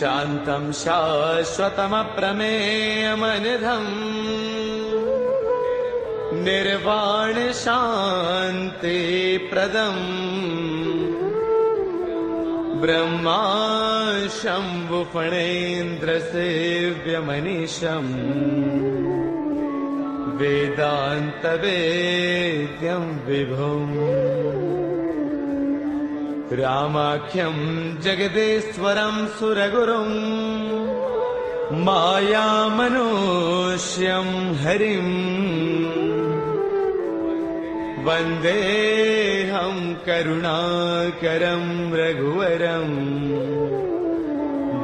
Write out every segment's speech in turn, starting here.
शान्तं शाश्वतमप्रमेयमनिधम् निर्वाण शान्ति प्रदम् ब्रह्मा शम्भु फणेन्द्र सेव्यमनीशम् वेदान्त वेद्यं विभुम् रामाख्यं जगदेश्वरं सुरगुरुं मायामनुष्यं हरिं वन्देऽहं करुणाकरं रघुवरं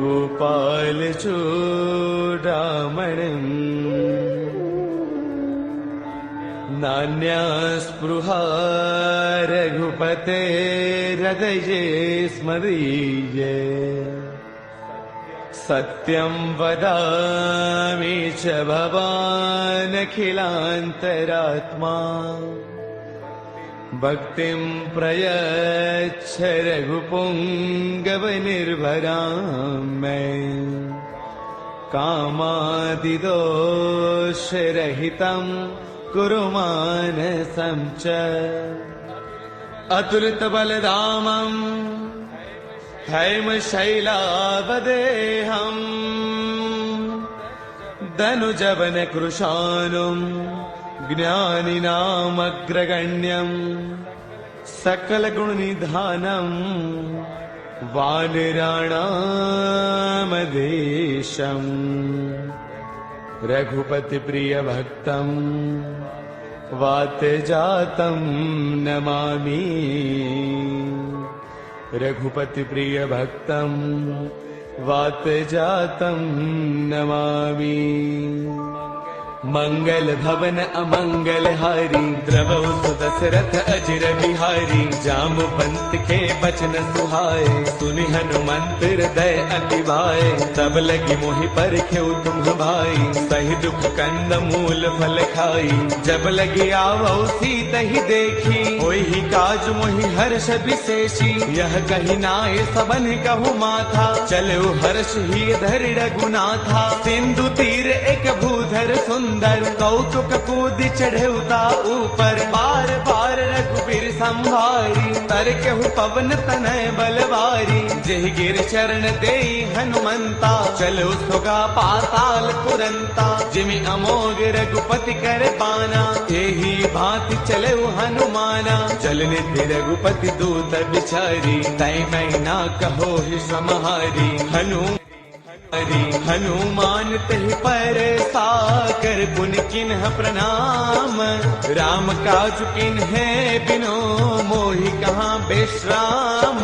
गोपालचूडामणिम् नान्यास्पृहा रघुपतेर्हृदये स्मदीये सत्यं वदामि च भवानखिलान्तरात्मा भक्तिं प्रयच्छ रघुपुङ्गवनिर्भरां मे कामादिदोषरहितं कुरु मानसं च अतुलितबलधामं हैमशैलावदेहम् धनुजवनकृशानुं ज्ञानिनामग्रगण्यं सकलगुणनिधानं वानराणामधीशम् रघुपतिप्रियभक्तं वातजातं नमामि रघुपतिप्रियभक्तं वातजातं नमामि मंगल भवन अमंगल हारी द्रवौ सुदशरथ अजिर बिहारी जामु पंत के बचन सुहाए सुनि हनुमंत हृदय अति भाए तब लगी मोहि परखेउ तुम भाई सही दुख कंद मूल फल खाई जब लगी आवौ सीता ही देखी होई ही काज मोहि हर्ष विशेषी यह कही नाय सबन कहु माथा चलो हर्ष ही धरि रघुनाथा सिंधु तीर एक भूधर सुंदर कौतुक कूद चढ़ेउता ऊपर बार बार रघुबीर संभारी तरकेहु पवन तनय बलवारी जेहि गिर चरण देई हनुमंता चलो सुगा पाताल तुरंता जिमि अमोघ रघुपति कर बाना एही भांति चले हनुमाना चलने थे रघुपति दूत बिचारी तय मैना कहो ही समहारी हनुमान तहि पर साकर पुन किन्ह प्रणाम राम काज किन्हे बिनो मोहि कहाँ विश्राम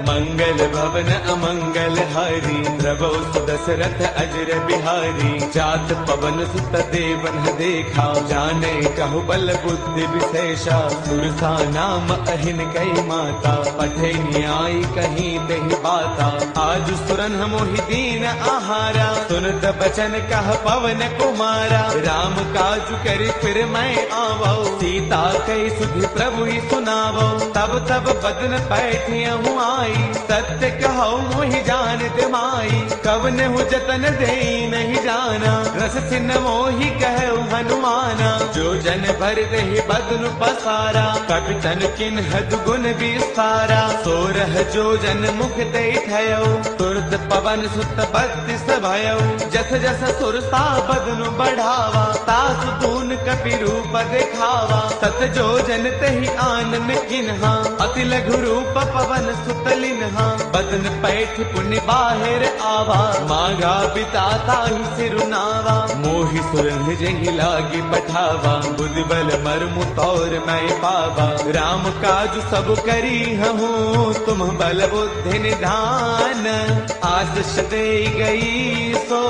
मंगल भवन अमंगल हारी द्रवौ सुदशरथ अजर बिहारी जात पवन सुत देवन देखा जाने कहु बल बुद्धि विशेषा सुरसा नाम अहिन कई माता पठे न्याय कहीं दही बाता आज सुरन मोहि दीन आहारा सुनत बचन कह पवन कुमारा राम काज करि फिर मैं आवो सीता कई सुधि प्रभु ही सुनावो तब तब बदन बैठियहु आई सत्य कहो मोहि जानत माई कवन हु जतन दे नहीं जाना रस सिन मोहि कहु हनुमाना जो जन भर दहि बदन पसारा कपितन किन्ह दुगुन विस्तारा सोरह जो जन मुख दे थयो तुरत पवन सुत बत्तीस भयो जस जस सुरसा बदन बढ़ावा तासु दून कपि रूप दिखावा सत जो जन तहि आनन किन्हा अति लघु रूप पवन सुत लिन्हा बदन पैठ पुण्य बाहिर आवा मांगा बिताता ही सिरुनावा मोहि सुरंग जहि लागी पठावा बुद्धि बल मर्मु तौर मैं पावा राम काज सब करी हूँ तुम बल बुद्धि निधान आशीष दे गई सो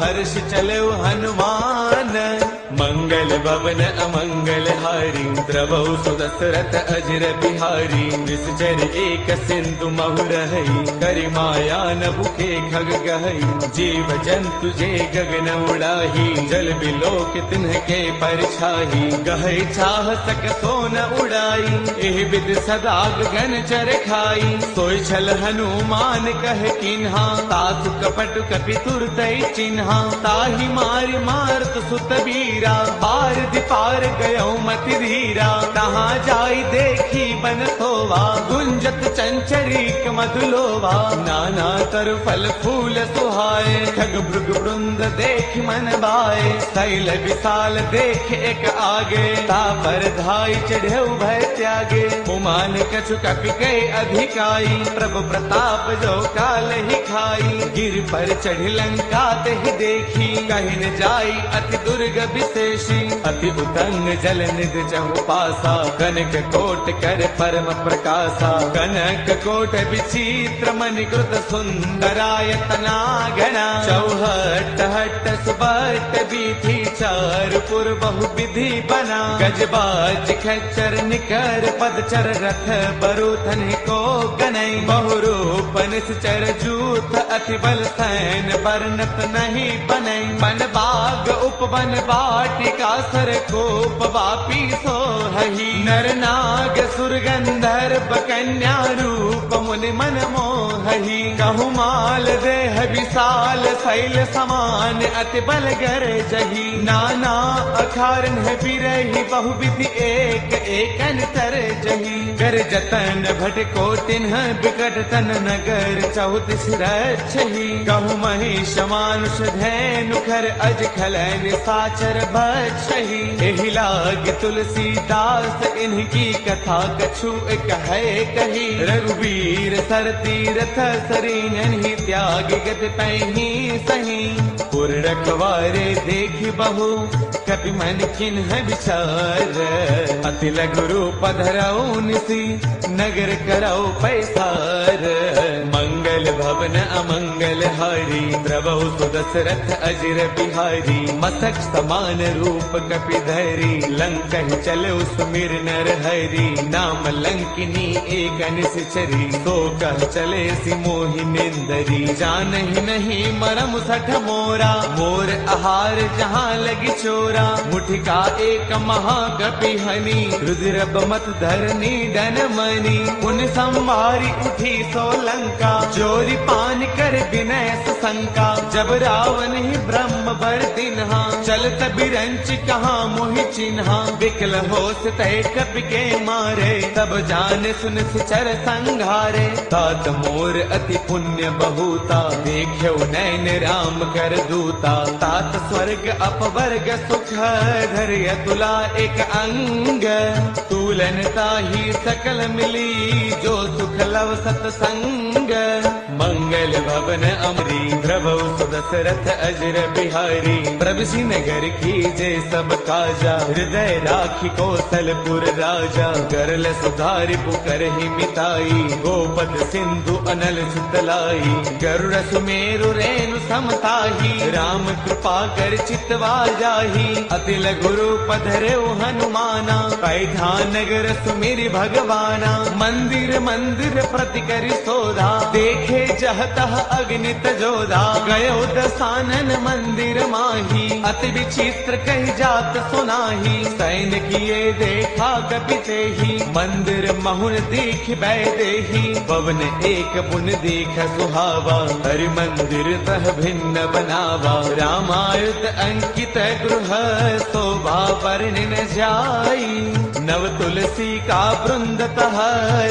हर्ष चलो हनुमान। मंगल भवन अमंगल हारी द्रवौ सुदशरथ अजर बिहारी। निश्चर एक सिंधु महु रहई करि माया न भूखे खग गहई। जीव जंतु जे गगन उड़ाही जल बिलोक तिन्हके परछाही। गहई चाह सक सोन उड़ाई एह विद सदा गगन चर खाई। सोई छल हनुमान कह किन्हा तासु कपट कपि तुरतई चिन्हा। ताहि मारि मारत सुत वीरा पार दिपार गयो मति धीरा। कहाँ जाई देखी बन सोवा गुंजत चंचरीक मधुलोवा। नाना तरु फल फूल सुहाए खग मृग वृंद देख मन बाए। शैल विशाल देख एक आगे तापर धाई चढ़े भय त्यागे। उमान कछु कपि के अधिकाई प्रभु प्रताप जो काल ही खाई। गिर पर चढ़ लंका ते देखी कहीं न जाई अति दुर्ग विशेषी। अति उतंग जल निध चहु पासा कनक कोट कर परम प्रकाशा। कनक कोट विचित्र मणिकृत सुंदरायतना गणा। चौहट हट सुबट बीथी चारुपुर बहु विधि बना। गजबाज खच्चर निकर पदचर रथ बरुथन को गनई। बहुरूप निश्चर जूथ अति बल सैन बरनत नहीं बनई। बन बाग उपवन वाटिका सर कोप वापी सोहही। नर नाग सुर गंधर्व कन्या रूप मुनि मन मोहही। कहु माल देह विशाल शैल समान अति बल गर जही। नाना अखारन बिरही बहुविधि एक एकन तर जही। कर जतन भट कोटिन बिकट तन नगर चौतीस रक्षही। कहु महिष मानुष धैनु खर अज खलन साचर भक्षही। एहि लाग तुलसीदास इनकी कथा कछु कहे कही। रघुवीर सर तीरथ सरीनन ही त्याग गत पैही सही। पुर रखवारे देख बहु कपि मन किन्ह विचार। अति लघु रूप धरऊ निसी नगर करऊ पैसार। मंगल भवन अमंगल हारी द्रवौ सुदशरथ अजर बिहारी। मसक समान रूप कपि धरी लंका चलो सुमिर नर हरि। नाम लंकिनी एक निश्चरी सो कह चले सि मोहि निंदरी। जानहि नहीं मरम सठ मोरा मोर आहार जहाँ लगी चोरा। मुठिका एक महाकपि हनी रुद्र बमत धरनी डन मनी। उन संवारी उठी सो लंका चोरी पान कर विनय शंका। जब रावण ही ब्रह्म बर दिन्हा चलत बिरंच कहाँ मोहि चिन्हा। विकल होस तय कपि के मारे तब जान सुन सिचर संघारे। तात मोर अति पुण्य बहुता देख्यो नैन राम कर दूता। तात स्वर्ग अपवर्ग सुख धर्य तुला एक अंग। तूलन ताही सकल मिली जो सुख लव सतसंग। मंगल भवन अमरी द्रवौ सुदशरथ अजर बिहारी। प्रभु नगर की जय सब काजा हृदय राखी कौशलपुर राजा। गरल सुधारि पुकर ही मिताई गोपद सिंधु अनल सुतलाई। गरुड़ सुमेरु रेणु समताही राम कृपा कर चितवा जाही। अति लघु रूप धरऊ हनुमाना पैठान नगर सुमिरि भगवाना। मंदिर मंदिर प्रति करि सोधा देखे जहतः अग्नित जोधा। गयो दसानन मंदिर माही अति विचित्र कही जात सुनाही। सैन किए देखा कपिते ही मंदिर महुन दीख बैदेही। पवन एक पुन दीख सुहावा हरि मंदिर तह भिन्न बनावा। रामायुध अंकित गृह शोभा वर्णन जाई। नव तुलसी का वृंद तह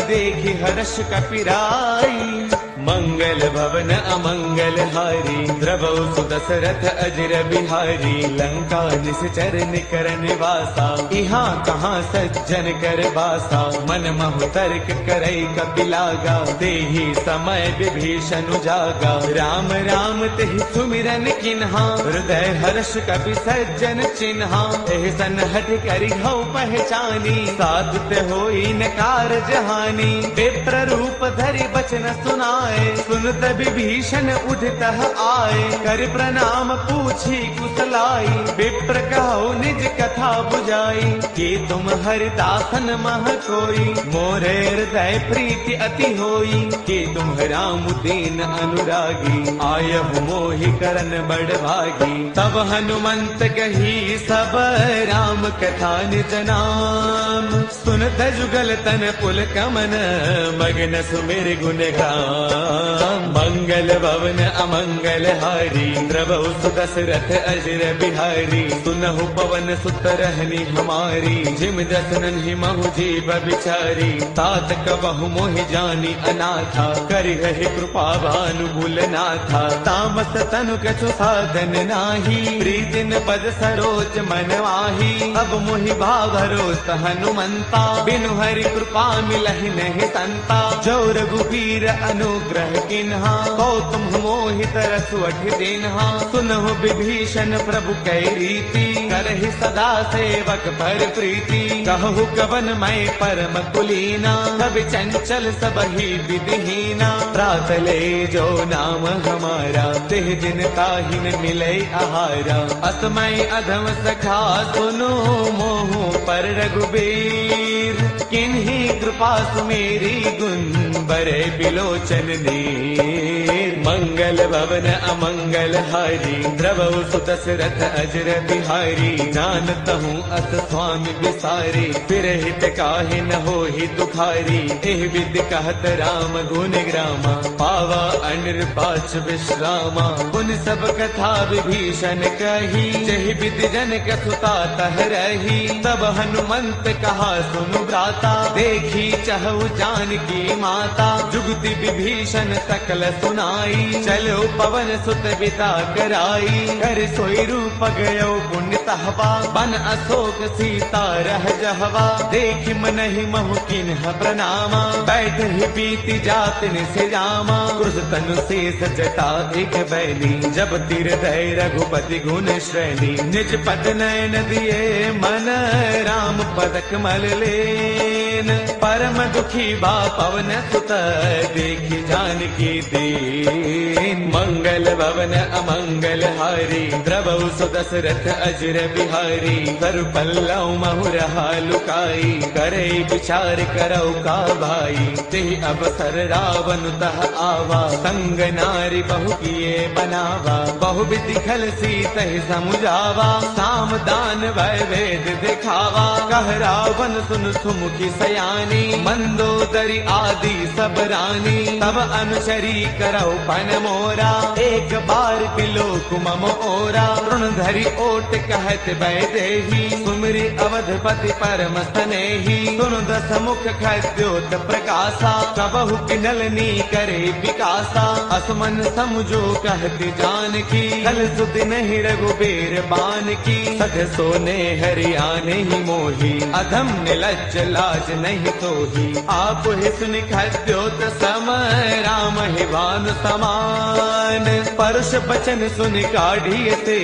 देखी हर्ष कपिराई। मंगल भवन अमंगल हारी द्रवौ सुदशरथ अजर बिहारी। लंका निश्चर निकर निवासा यहाँ कहाँ सज्जन कर बासा। मन महु तर्क करई कपिलागा तेहि समय विभीषण जागा। राम राम तेहि सुमिरन किन्हा हृदय हर्ष कपि सज्जन चिन्हा। एहि सन हठ करि हऊ पहचानी साधुत होई न कारज हानि। विप्र रूप धरि बचन सुनाई जाए। सुनत विभीषण उठतः आए, कर प्रणाम पूछी कुशलाई। विप्र कहो निज कथा बुझाई, कि तुम हरिदासन मह कोई। मोरे हृदय प्रीति अति होई, कि तुम राम दीन अनुरागी। आयहु मोहि करन बड़ भागी, तब हनुमंत कही सब राम कथा निज नाम। सुनत जुगल तन पुल कमन, मगन सुमिर गुण गाम। मंगल भवन अमंगल हारी, द्रवहु सुदशरथ अजर बिहारी। सुनहु पवन सुत रहनी हमारी, जिम दसनन ही महु जीव बिचारी। तात कबहु मोहि जानी अनाथा, करिहहि कृपा भानु भूलनाथा। तामस तनु कछु साधन नाही, प्रीतिन पद सरोज मन माही। अब मोहि भावरोत हनुमंता, बिनु हरि कृपा मिलहि नहीं संता। जो रघुबीर अनुग्रह किन्हा, गौतम मोहि तरसु अठि दिन्हा। सुनहु विभीषण प्रभु कै रीति, करहि सदा सेवक पर प्रीति। कहु कवन मैं परम कुलीना, कवि चंचल सबहि विधिहीना। त्रास ले जो नाम हमारा, तिह दिन ताहिन मिले आहारा। असमय अधम सखा सुनो, मोहु पर रघुबीर। किन्ही कृपा सुमेरी गुण, बरे बिलोचन नीर। मंगल भवन अमंगल हारी, द्रवहु सुदशरथ अजर बिहारी। जानतहु अस स्वामी विसारी, फिरहित काहि न होहि दुखारी। एह विधि कहत राम गुण ग्रामा, पावा अनिर्बाच विश्रामा। पुन सब कथा विभीषण कही, जहि विधि जनक सुता तह रही। तब हनुमंत कहा सुनु भ्राता, देखी चहु जानकी माता। जुगति विभीषण सकल सुनाई, चलो पवन सुत बिता कराई। कर सोई रूप गयो पुण्य तहवा, बन अशोक सीता रह जहवा। देखि मनहि महु किन्ह प्रणामा, बैठ ही बीती जात निस जामा। क्रुश तनु शेष जटा एक बैली, जब तिर दय रघुपति गुण श्रेणी। निज पद नयन दिए मन, राम पद कमल लेन। परम दुखी बा पवन सुत, देखि जानकी दीन। मंगल भवन अमंगल हारी, द्रवहु सुदशरथ अजर बिहारी। तरु पल्लव महु रहा लुकाई, करे विचार करौ का भाई। तेहि अवसर रावण तह आवा, संग नारी बहु किए बनावा। बहु विधि खल सीतहि समुझावा, साम दान वै वेद दिखावा। कह रावण सुन सुमुखी सयानी, मंदोदरी आदि सब रानी। तब अनुचरी करौ पन मोरा, एक बार बिलोक मम ओरा। तृण धरि ओट कहत वैदेही, सुमिरि अवधपति परम स्नेही। सुनु दस मुख खद्योत प्रकाशा, कबहु किनलनी करे विकासा। असमन समुझो कहत जानकी, कल सुत नहीं रघुबीर बान की। सध सोने हरियाने ही मोही, अधम निलज्ज लाज नहीं तोही। आप ही सुनि खद्योत सम, राम ही भानु समान। परश बचन सुनि काढ़िए ते,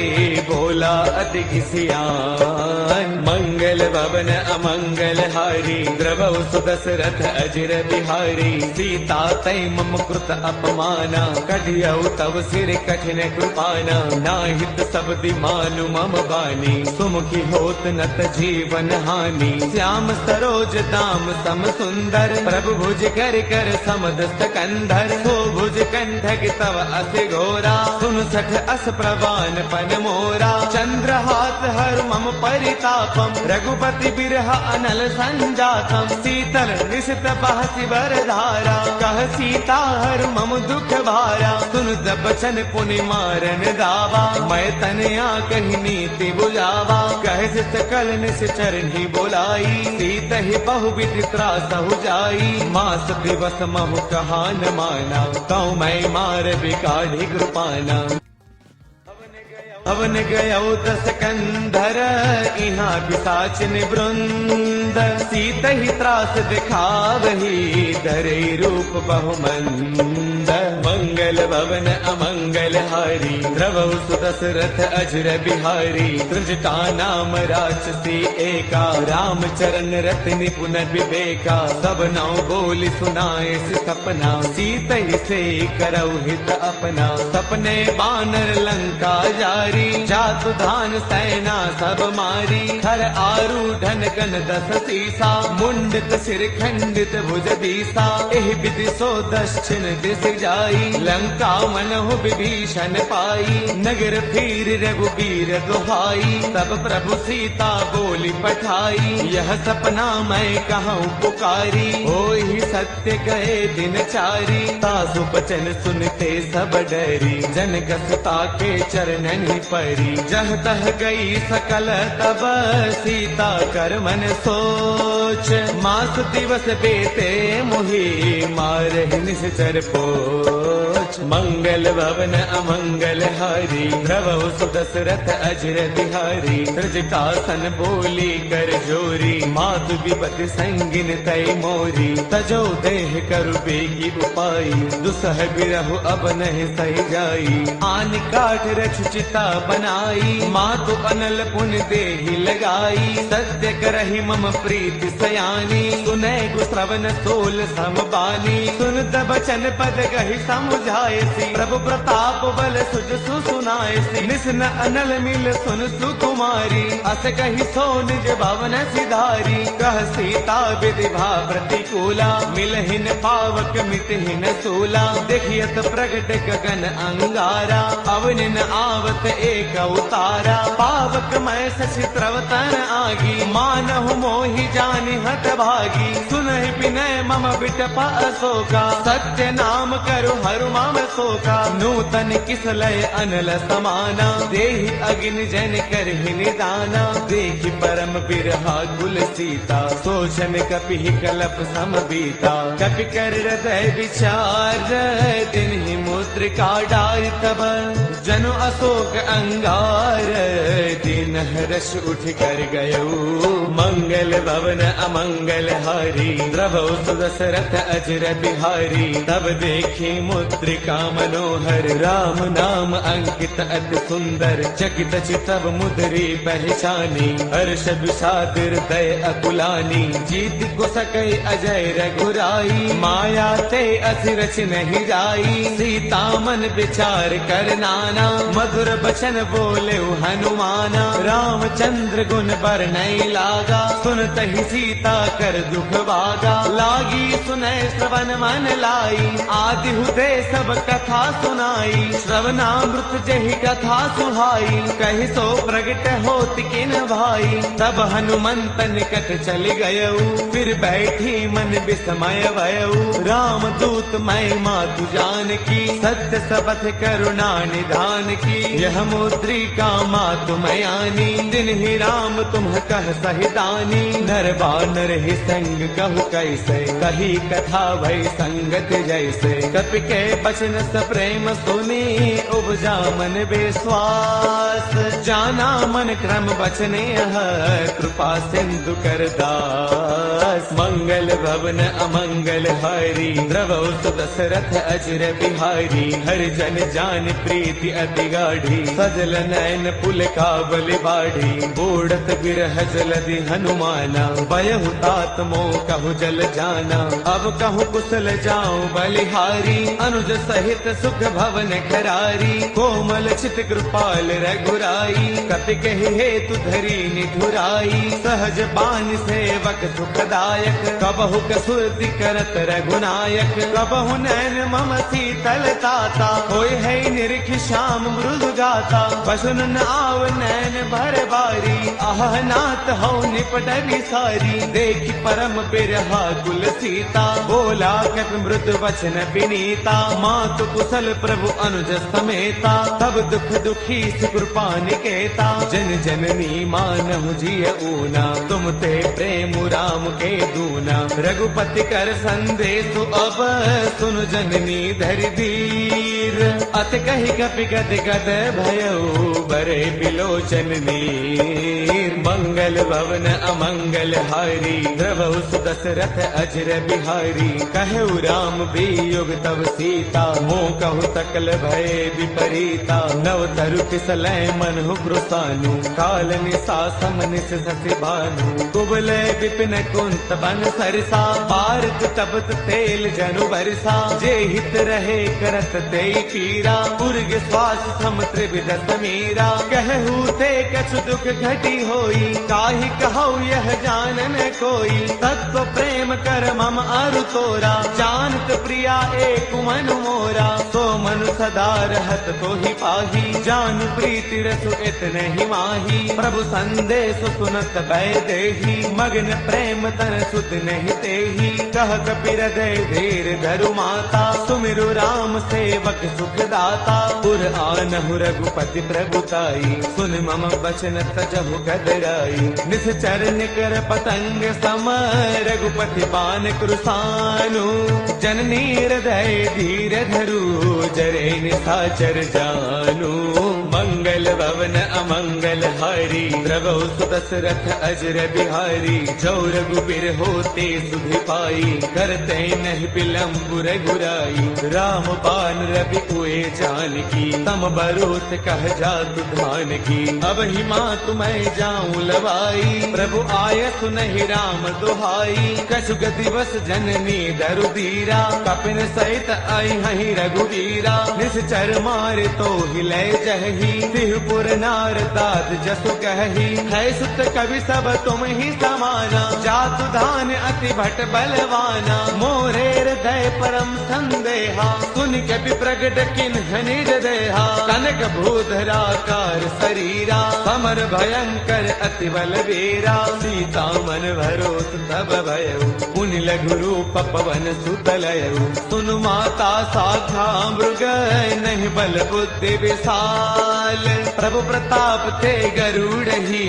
बोला अति सियान। मंगल भवन अमंगल हारी, द्रवहु सुदशरथ अजर बिहारी। सीता तै मम कृत अपमाना, कढ़ियौ तव सिर कठिन कृपाना। नाहित शब्दि मानु मम बानी, सुमुखी होत नत जीवन हानि। श्याम सरोज दाम सम सुंदर, प्रभु भुज कर कर समद सकंधर। सो भुज कंठक तव अति घोरा, सुन सठ अस प्रवान पन मोरा। चंद्रहास हर मम परितापम, रघुपति बिरह अनल संजातम। शीतल निशित बहसि वरधारा, कह सीता हर मम दुख भारा। सुन बचन पुनि मारन दावा, मैं तनया कही नीति बुझावा। कह सकल निश्चर ही बोलाई, सीत ही बहु विधि त्रासहु जाई। मास दिवस महु कहा न माना, कौ मैं मार बिकाढ़ी कृपाना। अवन गयो दस कंधर इहाँ पिशाचिन वृंद सीत ही त्रास दिखावही धरे रूप बहुमंद मंगल भवन अमंगल हारी द्रवौ सुदशरथ अजर बिहारी त्रिजटा नाम राक्षसी एका राम चरण रत निपुण विवेका सब नौ बोली सुनाए सपना सीत ही से करौ हित अपना सपने बानर लंका जारी जातु धान सेना सब मारी हर आरूढ़न गण दस सीसा मुंडित सिर खंडित भुज दीसा एहि विधि सो दक्षिण दिश जाई लंका मनहु विभीषण पाई नगर फिर रघुबीर दुहाई तब प्रभु सीता बोली पठाई यह सपना मैं कहूँ पुकारी होई सत्य कहे दिन चारी तासु बचन सुनते सब डरी जनक सुता के चरणन ही परी जह तह गई सकल तब सीता कर मन सोच मास दिवस बेते मोहि मारहि निश्चर पोच मंगल भवन अमंगल हारी द्रवौ सुदशरथ अजर बिहारी त्रिजटासन बोली कर जोरी मातु विपत संगिन तय मोरी तजो देह करु बेगी उपाई दुसह बिरहु अब नहीं सही जाई आन काठ रक्षिता बनाई मातु अनल पुन देहि लगाई सत्य करहि मम प्रीति सयानी सुनै श्रवण सोल समबानी सुन बचन पद कहि समुझाए सी प्रभु प्रताप बल सुज सुनाए सी निस्न अनल मिल सुन सुकुमारी अस कहि सो निज भवन सिधारी कह सीता विधि भा प्रतिकूला मिलहिन पावक मितहिन सूला देखियत प्रगट गगन अंगारा अवनिन आवत एक उतारा पावक मैं शशि त्रवतन आगी मानहु मोहि जानि हत भागी सुनहि विनय मम बिटप अशोका सत्य नाम करु हरु मम शोका नूतन किसलय अनल समाना देहि अगिन जन करहि निदाना देखि परम बिरहा कुल सीता सोचन कपि कलप सम बीता कपि कर हृदय विचार दिन ही मुद्रिका डारि तब जनु अशोक अंगार दिन हर्ष उठ कर गयो मंगल भवन अमंगल हारी द्रवौ सुदशरथ अजर बिहारी तब देखी मुद्रिका मनोहर राम नाम अंकित अति सुंदर चकित चितव मुद्री पहचानी हर्ष विषाद हृदय अकुलानी जीत को सकै अजय रघुराई माया ते असिरच नहीं जाई सीता मन विचार कर नाना मधुर बचन बोले हनुमाना रामचंद्र गुण बरनई लागा सुनत ही सीता कर दुख भागा लागी सुनय श्रवण मन लाई आदि हुदे सब कथा सुनाई श्रवणामृत जहि कथा सुहाई कहि सो प्रगट होत किन भाई तब हनुमंत निकट चल गयऊ फिर बैठी मन विस्मय भयऊ राम दूत मैं मातु जान की सत्य सबथ करुणा निधान की यह मुद्रिका मातु मयानी दिन ही राम तुम कह सहिदानी नर बानर ही संग कहु कैसे कही कथा भई संगत जैसे कपि के बचन स प्रेम सुनी उपजा मन विश्वास जाना मन क्रम बचने कृपा सिंधु कर दास मंगल भवन अमंगल हारी द्रवौ सुदशरथ अजर बिहारी हर जन जान प्रीति अति गाढ़ी सजल नयन पुल काबल बाढ़ी बूढ़त बिरह जलधि हनुमाना बयहु तात मोह कहु जल जाना अब कहु कुशल जाऊं बलिहारी अनुज सहित सुख भवन खरारी कोमल चित कृपाल रघुराई कपि कहि हेतु धरी निधुराई सहज बान सेवक सुखदायक कबहु कसुरति करत रघुनायक कबहु नैन मम शीतल ताता होय है निरख श्याम मृदु गाता बसुन न आव नैन भर बारी आह नाथ हो निपट विसारी देखि परम बिरहा कुल सीता बोला कत मृदु वचन विनीता मातु कुशल प्रभु अनुज समेता तब दुख दुखी कृपा निकेता जन जननी मानहु जिय ऊना तुम ते प्रेम राम के दूना रघुपति कर संदेश अब सुन जननी धरि दी वीर अत कहि कपि गद गद भयउ बरे बिलोचन नीर मंगल भवन अमंगल हारी द्रवहु सुदशरथ अजर बिहारी कहु राम वियोग तव सीता मोह कहु सकल भय विपरीता नव तरु फिसलै मनहु ब्रुसानु काल निसा समनिस ससि भानु कुबले विपिन कुंत बन सरसा भारत तपत तेल जनु बरसा जे हित रहे करत ते पीरा उर्ग श्वास सम त्रिविध समीरा कहू ते कछु दुख घटी होई काहि कहु यह जानन कोई तत्व प्रेम कर मम अरु तोरा जानत प्रिया एक मनु मोरा सो मनु सदा रहत तो ही पाही जानु प्रीति रसु इतने ही माही प्रभु संदेश सुनत भय देही मगन प्रेम तन सुध नहीं तेही कह कपि हृदय धीर धरु माता सुमिरु राम सेवक सुख दाता पुर आनहु रघुपति प्रभुताई सुन मम वचन तजहु गदराई निश्चर निकर पतंग सम रघुपति बान कृसानु जननी हृदय धीर धरु जरे निशाचर जानु मंगल भवन अमंगल हारी द्रवहु सुदशरथ अजर बिहारी जो रघुबीर होते सुधि पाई करते नहीं विलम्ब रघुराई राम पान रवि हुए जानकी तम बरोत कह जातु धान की अब ही माँ तुम्हें जाऊं लवाई प्रभु आय सुनहि राम दुहाई कछुग दिवस जननी दरु दीरा कपिन सहित आई हहि रघुवीरा निश्चर मारे तो हिले जही सिंहपुर नार दाद जसु कही है सुत कवि सब तुम ही समाना जातु धान अति भट बलवाना मोरे हृदय परम संदेहा सुन कपि प्रगट किन्ह निज देहा कनक भूधराकार शरीरा समर भयंकर अति बलवीरा सीता मन भरोस तब भयउ पुनि लघु रूप पवन सुतलयउ सुनु माता शाखा मृग नहीं बल बुद्धि विशाल प्रभु प्रताप थे गरुड़ ही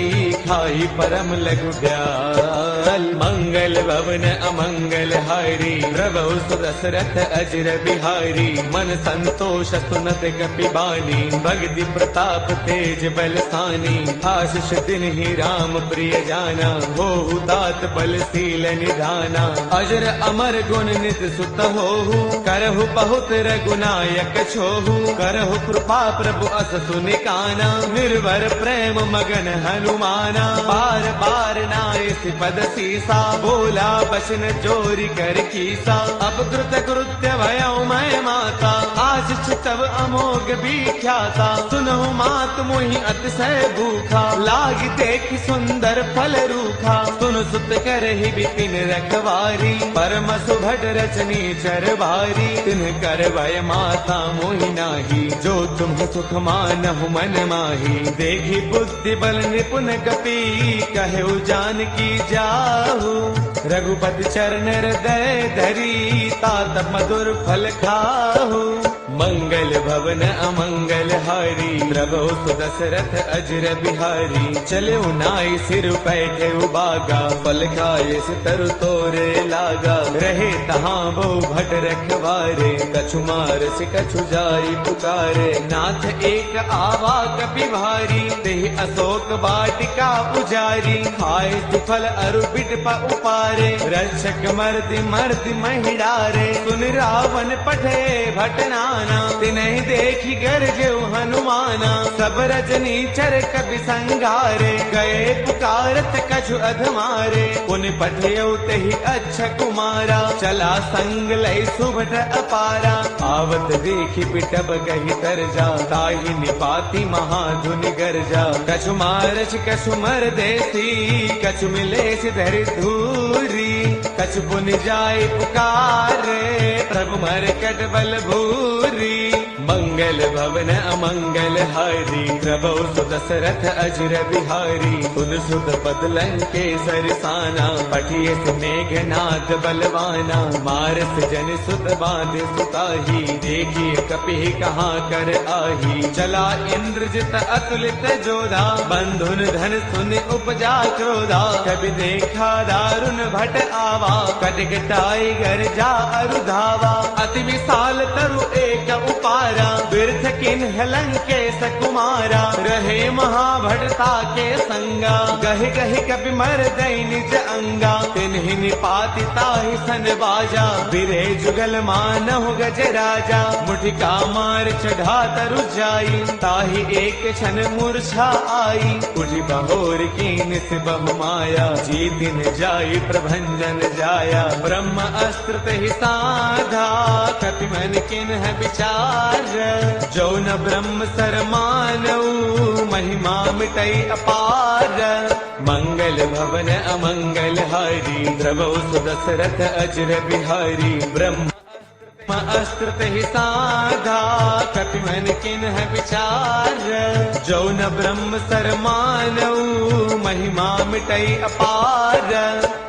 खाई परम लघु ब्याल मंगल भवन अमंगल हारी द्रवहु सुदशरथ अजर बिहारी मन संतोष सुनत कपि बानी भगति प्रताप तेज बलसानी आशीष दिन ही राम प्रिय जाना हो दात बलशील निधाना अजर अमर गुण नित सुत होहु करहु बहुत रघुनायक छोहु करहु कृपा प्रभु अस सुनिकाना निर्भर प्रेम मगन हनुमाना बार बार नाय पद सीसा बोला बचन जोरी कर कीसा अब द्रुत कृत्य भयउ मैं माता आशीष तब अमोघ विख्याता सुनहु मात मोहि अतिशय भूखा लाग देख सुंदर फल रूखा सुन सुत करहि विपिन रखवारी परम सुभट रचनी चर भारी तिन कर भय माता मोहि नाही जो तुम सुख मानहु मन माही देखी बुद्धि बल निपुण कपि कहु जानकी जाहु रघुपति चरण हृदय धरी तात मधुर फल खाहु मंगल भवन अमंगल हारी द्रवहु सुदशरथ अजर बिहारी चले नाई सिर बैठे उबागा फल खाए से तरु तोरे लागा रहे तहाँ वो भट रखवारे कछु मार से कछु जाई पुकारे नाथ एक आवा कपि भारी तेहि अशोक वाटिका पुजारी खाए सुफल अरु बिट उपारे रक्षक मर्दि मर्दि महिडारे सुन रावण पठे भटनाना तिन्हि देखी गरजे हनुमाना सब रजनी चर कपि संगारे गए पुकारत कछु अधमारे पुन पठयउ तेहि अच्छा कुमारा चला संग लय सुभट अपारा आवत देखी पिटब गही तरजा ताहि निपाति महाधुनि गरजा कछु मारच कछु मर देसी कछु मिले धरि धूरी कछु पुन जाय पुकारे प्रभु मर कट बल भूरी मंगल भवन अमंगल हारी द्रवहु सुदशरथ अजर बिहारी सुन सुत पद लंकेसर साना पठिए मेघनाद बलवाना मारस जन सुत बांध सुताही देखिए कपि कहाँ कर आही चला इंद्रजित अतुलित जोधा, बंधुन धन सुन उपजा क्रोधा, कभी देखा दारुण भट आवा, कटकटाई घर जा अरुधावा, अति विशाल तरु एक उपारा, बिरथ किन्ह लंकेश कुमारा, रहे महाभटता के संगा, गहि गहि कपि मर दई निज अंगा, तिन्हि निपाति ताहि सन बाजा, बिरे जुगल मानहु गज राजा, मुठिका मार चढ़ा तरु जाई, ताहि एक क्षण मूर्छा आई, उठि बहोर कीन से बहु माया, जीतिन जाई प्रभंजन जाया, ब्रह्म अस्त्र तहि साधा, कपि मन किन्ह विचार, जो न ब्रह्म सर मानऊ, महिमा मिटई अपार, मंगल भवन अमंगल हारी, द्रवौ सुदशरथ अजर बिहारी, ब्रह्म अस्त्र तहि साधा, कपि मन किन्ह विचार, जो न ब्रह्म सर मानऊ, महिमा मिटई अपार,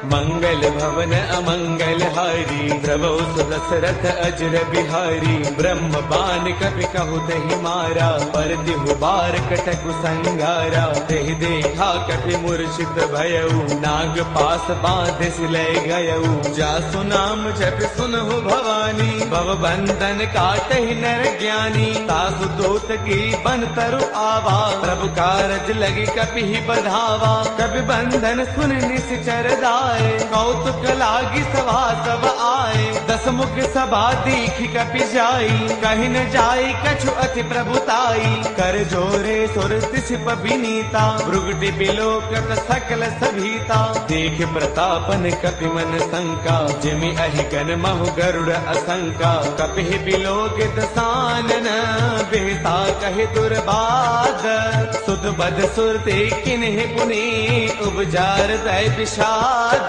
मंगल भवन अमंगल हारी, द्रवौ सुदशरथ अजर बिहारी, ब्रह्म बान कपि कहु तहि मारा, पर दिहु बार कटकु संगारा, तेहि देखा कपि मूर्छित भयऊ, नाग पास बांध सिलय गयऊ, जासु नाम जप सुनहु भवानी, भव बंधन काटहि नर ज्ञानी, तासु दूत की बन तरु आवा, प्रभु कारज लगी कपि ही बधावा, कपि बंधन सुन निश्चर दाए, कौतुक लागी सभा सब आए, दस मुख सभा दीखि कपि जाई, कहि न जाई कछु अति प्रभुताई, कर जोरे सुर तिसिप विनीता, भृगुटि बिलोकत सकल सभीता, देख प्रतापन कपि मन शंका, जिमि अहिकन महु गरुड़ असंका, कपिहि बिलोकित सानन, बिहता कहि दुर्बाद, सुध बद सुरते किन्हि पुनि, उपजार दै विषाद,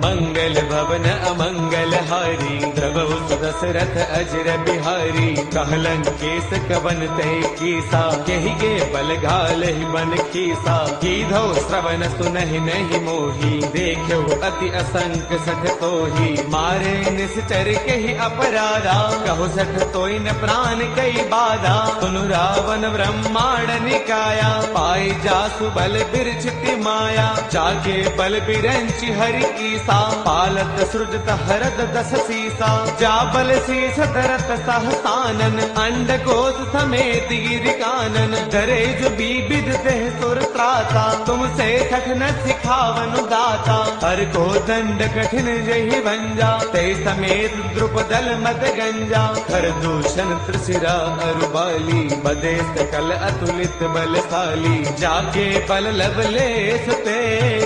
मंगल भवन अमंगल हारी, द्रवौ सुदशरथ अजर बिहारी, कहलन केस कवन तै कीसा, केहि के बल घालहि बन खीसा, कीधौ श्रवण सुनहि नहीं मोही, देखो अति असंक सठ तोही, मारे निश्चर केहि अपराधा, कहो सठ तोई न प्राण कई बाधा, सुनु रावण ब्रह्मांड निकाया, पाई जासु बल बिरचिति माया, जाके बल बिरंचि हरि ईसा, पालत सृजत हरद दस सीसा, जा बल शीस धरत सहसानन, अंड कोश समेत गिरि कानन, डरे जो बीबिद देह सुर त्राता, तुमसे कठिन सिखावन दाता, हर को दंड कठिन जहि भंजा, ते समेत द्रुपदल मत गंजा, कर दूषण त्रिशिरा अरुबाली, बदे सकल अतुलित बलशाली, जाके बल लबले सुते,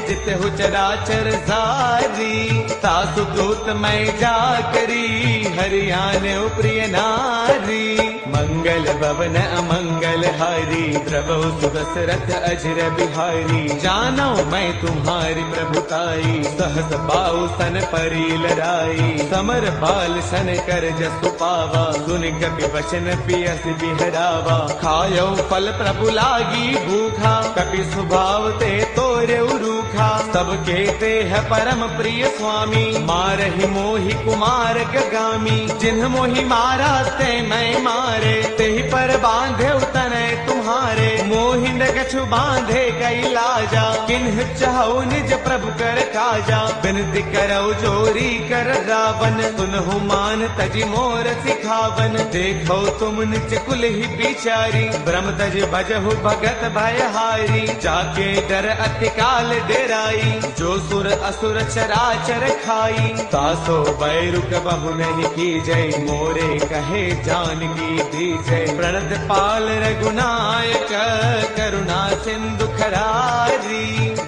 जित हु चराचर सारी, सासु दूत मैं जा करी, हरियाने प्रिय नारी, मंगल भवन अमंगल हारी, द्रवौ सुदशरथ अजर बिहारी, जानो मैं तुम्हारी प्रभुताई, सहस बाहु सन परी लड़ाई, समर बाल सन कर जसु पावा, सुन कपि वचन पियस बिहरावा, खायो फल प्रभु लागी भूखा, कपि स्वभाव ते तोरे रूखा, सबके ते है परम प्रिय स्वामी, मारहि मोहि कुमार गगामी, जिन्ह मोहि मारा ते मैं मारे, तेहि पर बांधे तनय तुम्हारे, मोहि न कछु बांधे कई लाजा, किन्ह चाहु निज प्रभु कर काजा, बिनती करौ जोरी कर रावण, सुनहु मान तजि मोर सिखावन, देखो तुम निज कुल ही बिचारी, ब्रह्म तज भजहु भगत भयहारी, जाके डर अति काल डेराई, जो सुर असुर चराचर खाई, तासो बैरु कबहु नहीं की जय, मोरे कहे जानकी दी जय, प्रणत पाल रघुनायक, करुणा सिंधु खरारी,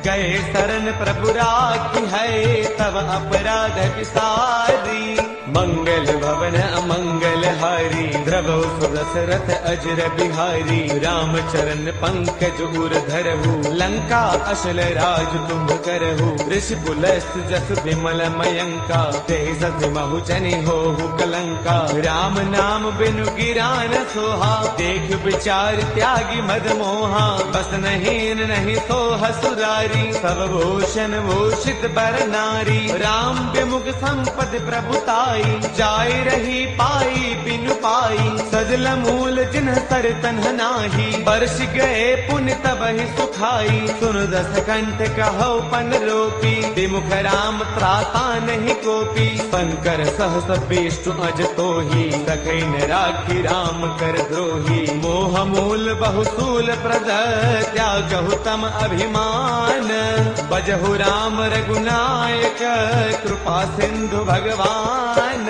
गए शरण प्रभु राखी है, तब अपराध विसारी, मंगल भवन अमंगल हारी, द्रवौ सुदशरथ अजर बिहारी, राम चरण पंकज उर धरहु, लंका अशल राज तुम करहु, ऋषि पुलस्त जस विमल मयंका, ते सत महु जनि होहु कलंका, राम नाम बिनु गिरान सोहा, देख विचार त्यागी मद मोहा, बस नहीं सोह सुरारी, सब भूषण भूषित बर नारी, राम विमुख संपद प्रभुताई, जाय रही पाई बिनु पाई। सजल मूल जिन्ह तर तन्ह नाही, बरस गए पुण्य तब ही सुखाई। सुन दस कंठ कहो पन रोपी, विमुख राम त्राता नहीं कोपी। शंकर सहस विष्णु अज तोही, सखै न राखी राम कर द्रोही। मोह मूल बहुसूल प्रद, त्यागहु तम अभिमान। बजहु राम रघुनायक, कृपा सिंधु भगवान।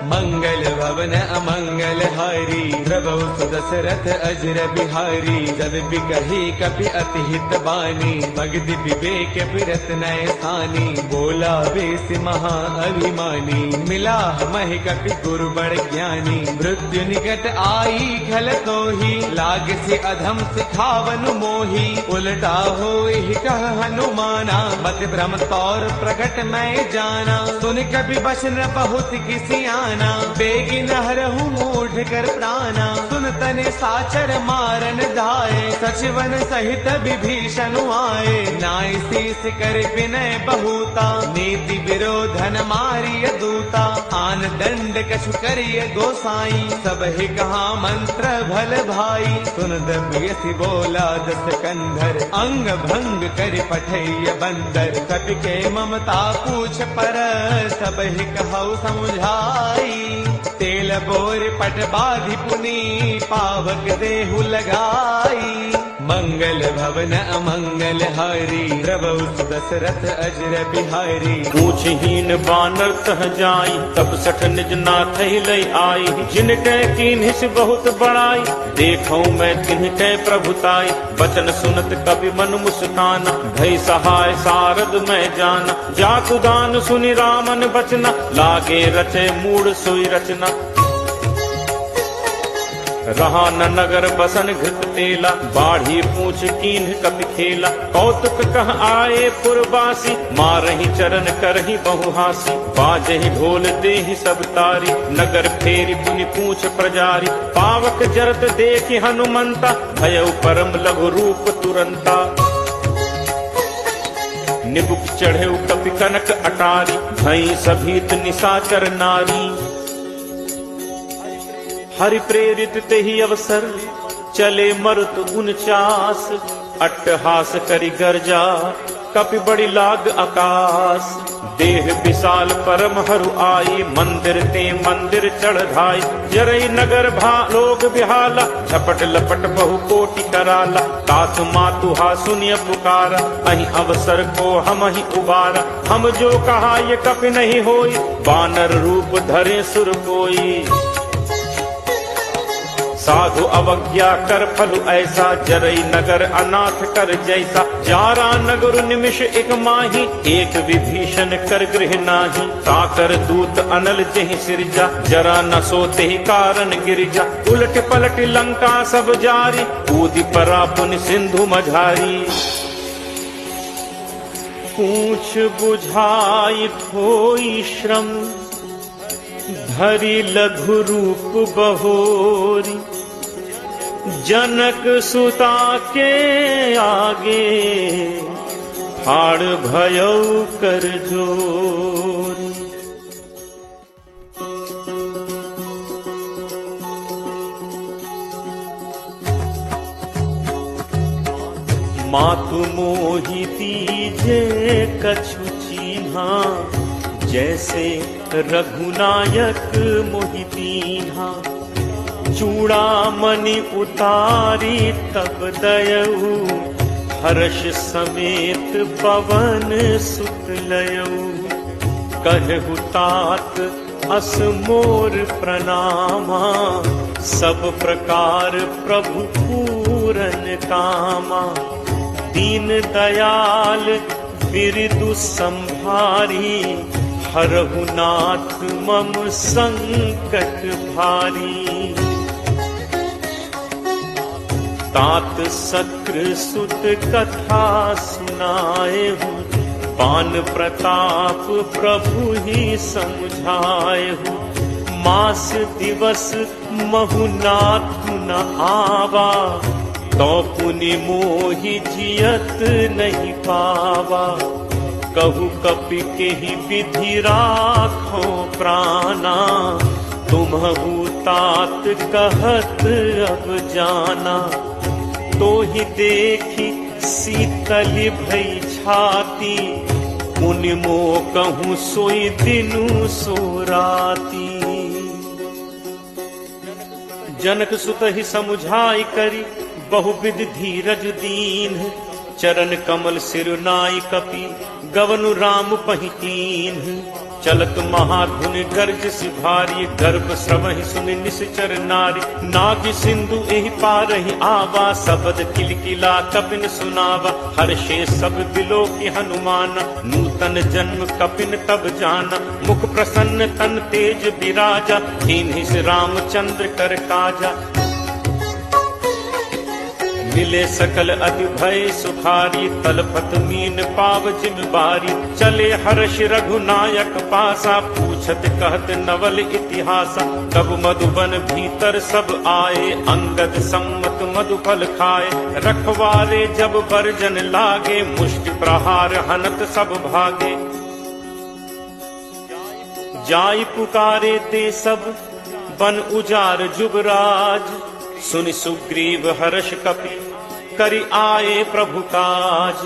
मंगल भवन अमंगल हारी, द्रवहु सुदशरथ अजर बिहारी। जब बिकही कपि अति हित बानी, भगति विवेक बिरत नय सानी। बोला बेस महा अभिमानी, मिला महि कपि गुरु बड़ ज्ञानी। मृत्यु निकट आई खल तोही, लाग से अधम सिखावनु मोही। उलटा होई कह हनुमाना, मत भ्रम तौर प्रकट मैं जाना। सुन कपि बचन बहुत किसी आना, बेगी नहरहु मूढ़ कर प्राणा। सुन तने साचर मारन धाये, सचिवन सहित विभीषण आए। नाय शीस कर विनय बहुता, नीति विरोधन मारिय दूता। आन दंड कछु करिय गोसाई, सब ही कहा मंत्र भल भाई। सुन दमयसि बोला दस कंधर, अंग भंग कर पठैय बंदर। कपि के ममता पूछ पर, सब ही कहु समुझाई। तेल बोर पट बाधि पुनी, पावक देहु लगाई। मंगल भवन अमंगल हारी, द्रवहु सुदशरथ अजर बिहारी। पूछहीन बानर तह जाई, तब सठ निज नाथ लई आई। जिनके कीन्हिस बहुत बड़ाई, देखौ मैं तिनके प्रभुताई। बचन सुनत कवि मन मुस्काना, भई सहाय सारद मैं जाना। जातु दान सुनि रामन बचना, लागे रचे मूढ़ सोई रचना। रहा न नगर बसन घृत तेला, बाढ़ी पूछ कीन्ह कपि खेला। कौतुक कह आए पुरवासी, मारहि चरण करहि बहुहासी। बाजहि ढोल देहि सब तारी, नगर फेरी पुनि पूछ प्रजारी। पावक जरत देखि हनुमंता, भयउ परम लघु रूप तुरंता। निबुक चढ़ेउ कपि कनक अटारी, भई सभीत निशाचर नारी। हरि प्रेरित तेहि अवसर, चले मरुत 49। अट्टहास करि गर्जा, कपि बड़ी लाग आकाश। देह विशाल परम हरु आई, मंदिर ते मंदिर चढ़ धाई। जरई नगर भा लोग बिहाला, झपट लपट बहु कोटि कराला। तात मातु हा सुनिय पुकारा, अहि अवसर को हम ही उबारा। हम जो कहा ये कपि नहीं होई, बानर रूप धरे सुर कोई। साधु अवज्ञा कर फलु ऐसा, जरई नगर अनाथ कर जैसा। जारा नगर निमिष एक माही, एक विभीषण कर गृह नाही। ताकर दूत अनल जहि सिरजा, जरा न सोते ही कारण गिरजा। उलट पलट लंका सब जारी, कूदि परा पुनि सिंधु मझारी। पूछ बुझाई होई श्रम, धरि लघु रूप बहोरी। जनक सुता के आगे, ठाड़ भयउ कर जोरी। मातु मोहि दीजे कछु चीन्हा, जैसे रघुनायक मोहि दीन्हा। चूड़ामणि उतारी तब दयऊ, हर्ष समेत पवन सुत लयऊ। कहु तात अस मोर प्रणामा, सब प्रकार प्रभु पूरन कामा। दीन दयाल बिरदु संभारी, हरहु नाथ मम संकट भारी। तात सक्र सुत कथा सुनाए हूँ, पान प्रताप प्रभु ही समझाए हूँ। मास दिवस महु नाथ न आवा, तो पुनि मोहि जियत नहीं पावा। कहु कपि के ही विधि राखो प्राणा, तुम्हु तात कहत अब जाना, तो ही देखी शीतल भई छाती, मुनि मो कहूँ सोई दिनु सो राती। जनक सुत ही समुझाई करी बहुविध धीरज दीन, चरण कमल सिरुनाई कपि गवनु राम पहिकीन। चलत महाधुन गर्ज सिभारी, गर्भ श्रवहि सुनि निश्चर नारी। नाग सिंधु एहि पारहि आवा, शब्द किलकिला कपिन सुनावा। हर्षे सब बिलो की हनुमान, नूतन जन्म कपिन तब जाना। मुख प्रसन्न तन तेज विराजा, दीन्हि से रामचंद्र कर काजा। मिले सकल अति भय सुखारी, तलपत मीन पाव जिम बारी। चले हर्ष रघुनायक पासा, पूछत कहत नवल इतिहासा। तब मधुबन भीतर सब आए, अंगद सम्मत मधुफल खाए। रखवारे जब बरजन लागे, मुष्टि प्रहार हनत सब भागे। जाई पुकारे ते सब बन उजार जुबराज, सुनि सुग्रीव हर्ष कपि करि आए प्रभु काज।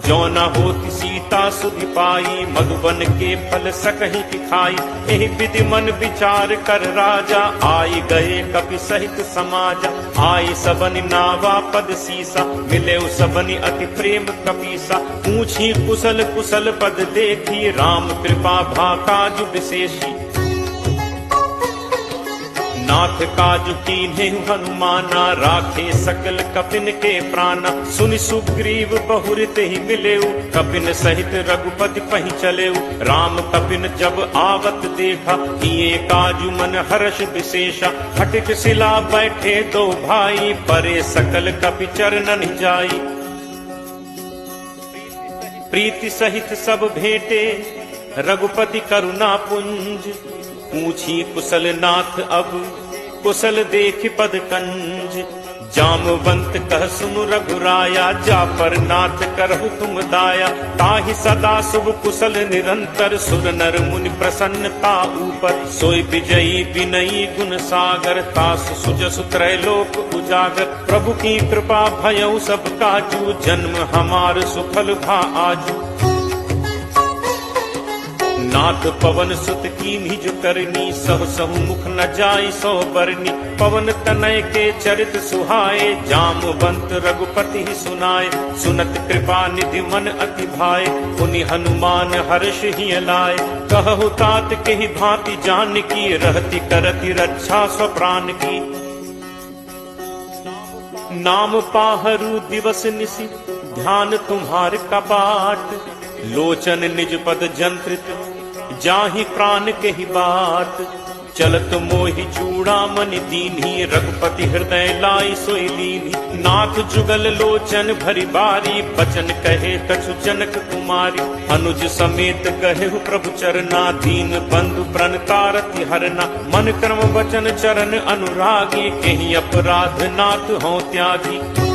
जो न होती सीता सुधि पाई, मधुबन के फल सकहि खाई। एहि विधि मन विचार कर राजा, आई गए कपि सहित समाजा। आई सबनि नावा पद सीसा, मिले सबनि अति प्रेम कपीसा। पूछी कुशल कुशल पद देखी, राम कृपा भा काजु विशेषी। नाथ काजु कीन्हे हनुमाना, राखे सकल कपिन के प्राणा। सुनि सुग्रीव बहुरित ही मिलेउ, कपिन सहित रघुपति पहि चलेउ। राम कपिन जब आवत देखा, किए काजु मन हर्ष विशेषा। हटित शिला बैठे दो भाई, परे सकल कपि चरणन जाई। प्रीति सहित सब भेंटे, रघुपति करुणा पुंज। पूछी कुशल नाथ अब, कुशल देख पद कंज। जामवंत कह सुनु रघुराया, जा पर नाथ करहु तुम दाया। ताहि सदा शुभ कुशल निरंतर, सुर नर मुनि प्रसन्नता ऊपर। सोई विजयी विनयी गुण सागर, तासु सुजसु त्रैलोक उजागर। प्रभु की कृपा भयउ सब काजू, जन्म हमार सुफल भा आजू। नाथ पवन सुत कीन्ही जो करनी, सह सहु मुख न जाय सो बरनी। पवन तनय के चरित सुहाए, जामवंत रघुपति ही सुनाए। सुनत कृपा निधि मन अति भाए, पुनि हनुमान हर्ष ही लाए। कहु तात के ही भांति जान की, रहती करती रक्षा स्वप्राण की। नाम पाहरु दिवस निशि, ध्यान तुम्हार कपाट। लोचन निज पद जंत्रित, जाहि प्राण के ही बात। चलत मोहि चूड़ामणि दीन्ही, रघुपति हृदय लाई सोई लीन्ही। नाथ जुगल लोचन भरी बारी, बचन कहे कछु जनक कुमारी। अनुज समेत कहेहु प्रभु चरना, दीन बंधु प्रण तारति हरना। मन क्रम वचन चरण अनुरागी, केहि अपराध नाथ हों त्यागी।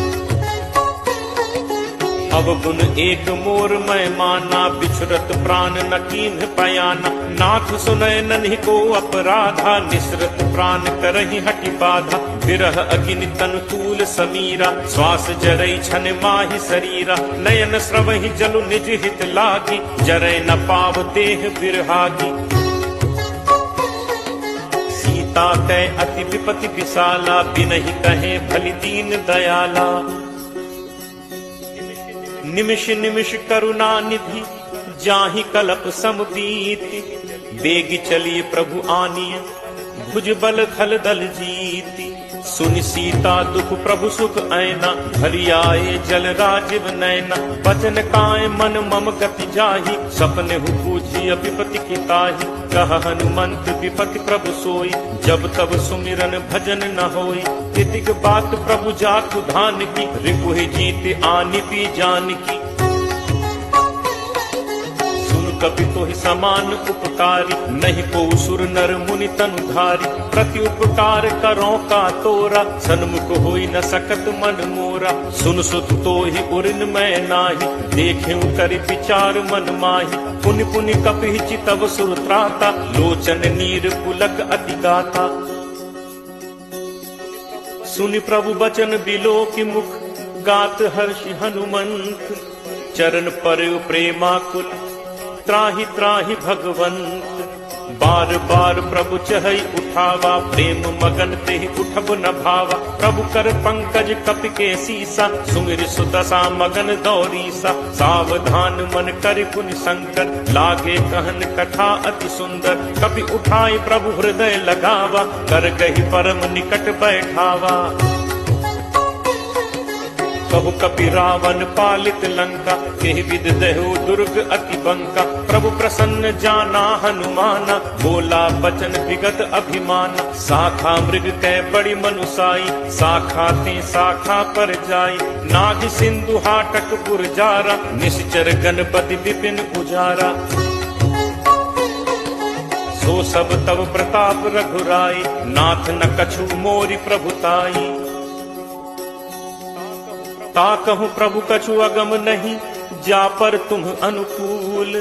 अब गुण एक मोर मैं माना, बिछुरत प्राण न कीन्ह पयाना। नाथ सुनय नन्हि को अपराधा, निसरत प्राण करहि हटि बाधा। विरह अग्नि तनु तूल समीरा, श्वास जरई छन माहि शरीरा। नयन स्रवहि जलु निज हित लागी, जरै न पाव देह बिरहागी। सीता कै अति विपति विशाला, बिनहि कहे भली दीन दयाला। निमिष निमिष करुणा निधि, जाहि कलप समबीति। बेग चलिए प्रभु आनिय, भुज बल खल दल जीति। सुनि सीता दुख प्रभु सुख ऐना, भरी आए जल राजीव नैना। बचन काय मन मम गति जाहि, सपने हु पूछी विपति की ताहि। कह हनुमंत विपति प्रभु सोई, जब तब सुमिरन भजन न होई। तितिक बात प्रभु जातु धान की, रिपुहि जीत आनि पी जान की। कपि तोहि समान उपकारी, नहीं को सुर नर मुनि तनुधारी। प्रति उपकार करो का तोरा, सन्मुख होई न सकत मन मोरा। सुन सुत तोहि उरिन मैं नाही, देखें करि विचार मन माही। पुनि पुनि कपि चितव सुर त्राता, लोचन नीर पुलक अति गाता। सुनि प्रभु बचन बिलो की मुख, गात हर्षि हनुमंत। चरण पर प्रेमाकुल, त्राहि त्राहि भगवंत। बार बार प्रभु चहई उठावा, प्रेम मगन तेहि उठब न भावा। प्रभु कर पंकज कपि के सीसा, सुमिर सुदशा मगन दौरीसा। सावधान मन कर पुनि शंकर, लागे कहन कथा अति सुंदर। कपि उठाई प्रभु हृदय लगावा, कर गही परम निकट बैठावा। कहु कपि रावण पालित लंका, केहि विद देहु दुर्ग अति बंका। प्रभु प्रसन्न जाना हनुमाना, बोला बचन विगत अभिमाना। शाखा मृग कै बड़ी मनुसाई, शाखा ते शाखा पर जाई। नाग सिंधु हाटक पुरजारा, निश्चर गणपति विपिन उजारा। सो सब तब प्रताप रघुराई, नाथ न कछु मोरि प्रभुताई। ताकहु प्रभु कछु अगम नहीं, जा पर तुम अनुकूल।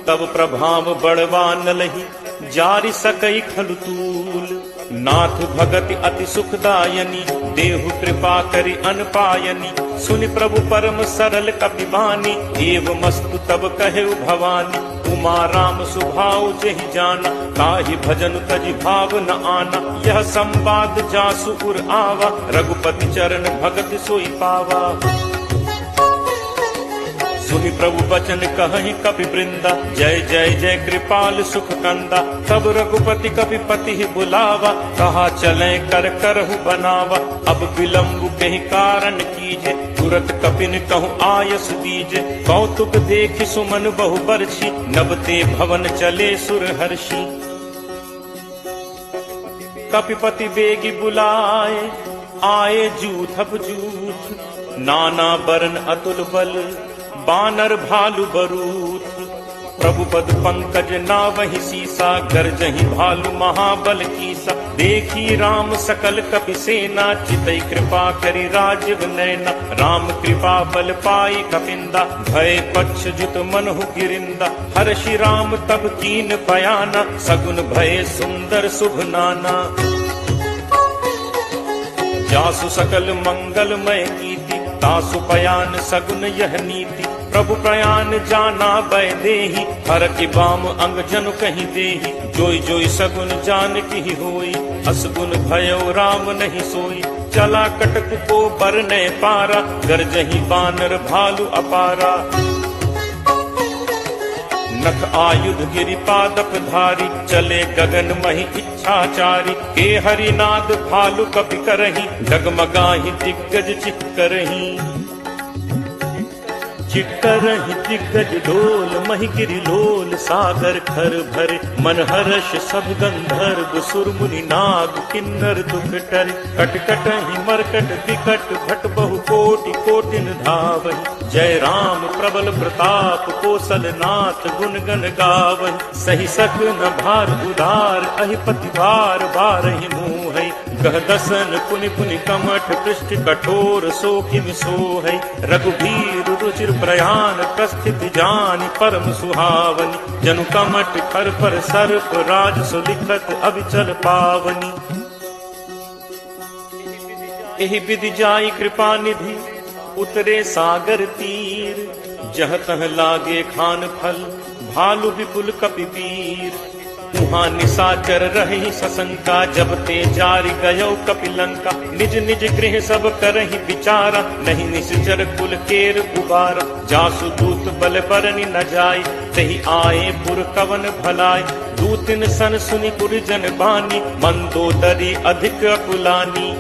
तब प्रभाव बढ़वा न लही, जारि सकई खलु तूल। नाथ भगति अति सुखदायनी, देहु कृपा करि अनपायनी। सुनि प्रभु परम सरल कपि बानी, एवमस्तु तब कहेउ भवानी। उमा राम सुभाव जेहि जाना, ताहि भजन तजि भाव न आना। यह संवाद जासु उर आवा, रघुपति चरण भगत सोई पावा। सुनि प्रभु बचन कहहि कपि वृंदा, जय जय जय कृपाल सुख कंदा। तब रघुपति कपि पति बुलावा, कहा चले कर करहु बनावा। अब विलंब कहि कारण कीजे, तुरत कपिन कहूँ आयस दीजे। कौतुक देखि सुमन बहु बरछी, नबते भवन चले सुर हर्षि। कपिपति बेगी बुलाए, आए जूथप जूथ। नाना बरन अतुल बल, बानर भालु बरूथ। प्रभु पद पंकज नावहि सीसा, गर्जहि भालु महाबल कीसा। देखी राम सकल कपि सेना, चितई कृपा करि राजीव नैना। राम कृपा बल पाई कपिंदा, भय पक्ष जुत मनहु गिरिंदा। हर्षि राम तब कीन बयाना, सगुन भय सुंदर शुभ नाना। जासु सकल मंगलमय कीर्ति, तासु पयान सगुन यह नीति। प्रभु प्रयान जाना बै देहि, हर की बाम अंग जनु कहीं देहि। जोई जोई सगुन जान की होई, असगुन भयो राम नहीं सोई। चला कटक को बरने पारा, गरजहि बानर भालु अपारा। नख आयुध गिरि पादप धारी, चले गगन महि इच्छाचारी। के हरिनाद भालु कपि करही, डगमगाहि दिग्गज चिक्करही। चिक्करहि दिग्गज डोल, महि गिरि लोल सागर खर भरे। मन हर्ष सब गंधर्व सुर मुनि नाग किन्नर दुख टरे। कटकटहि मरकट विकट भट बहु कोटि कोटिन धावहि। जय राम प्रबल प्रताप कौशल नाथ, गुण गण गावहि। सही सक न भार उदार, अहिपति बार बारहि मोहै। कह दसन पुनि पुनि कमठ, पृष्ठ कठोर सो किम सोहै। रघुबीर रुचिर प्रयाण, प्रस्थिति जानि परम सुहावनी। जनु कमठ कर पर सर्प, राज सुलिखत अविचल पावनी। एहि विधि जाई कृपा निधि, उतरे सागर तीर। जह तह लागे खान फल, भालु विपुल कपि वीर। उहाँ निशाचर रही सशंका, जब ते जारि गयो कपिलंका। निज निज गृह सब करहि विचारा, नहीं निश्चर कुल केर उबारा। जासु दूत बल बरनि न जाय, तहि आए पुर कवन भलाई। दूतिन सन सुनि पुरजन बानी, मंदोदरी अधिक अकुलानी।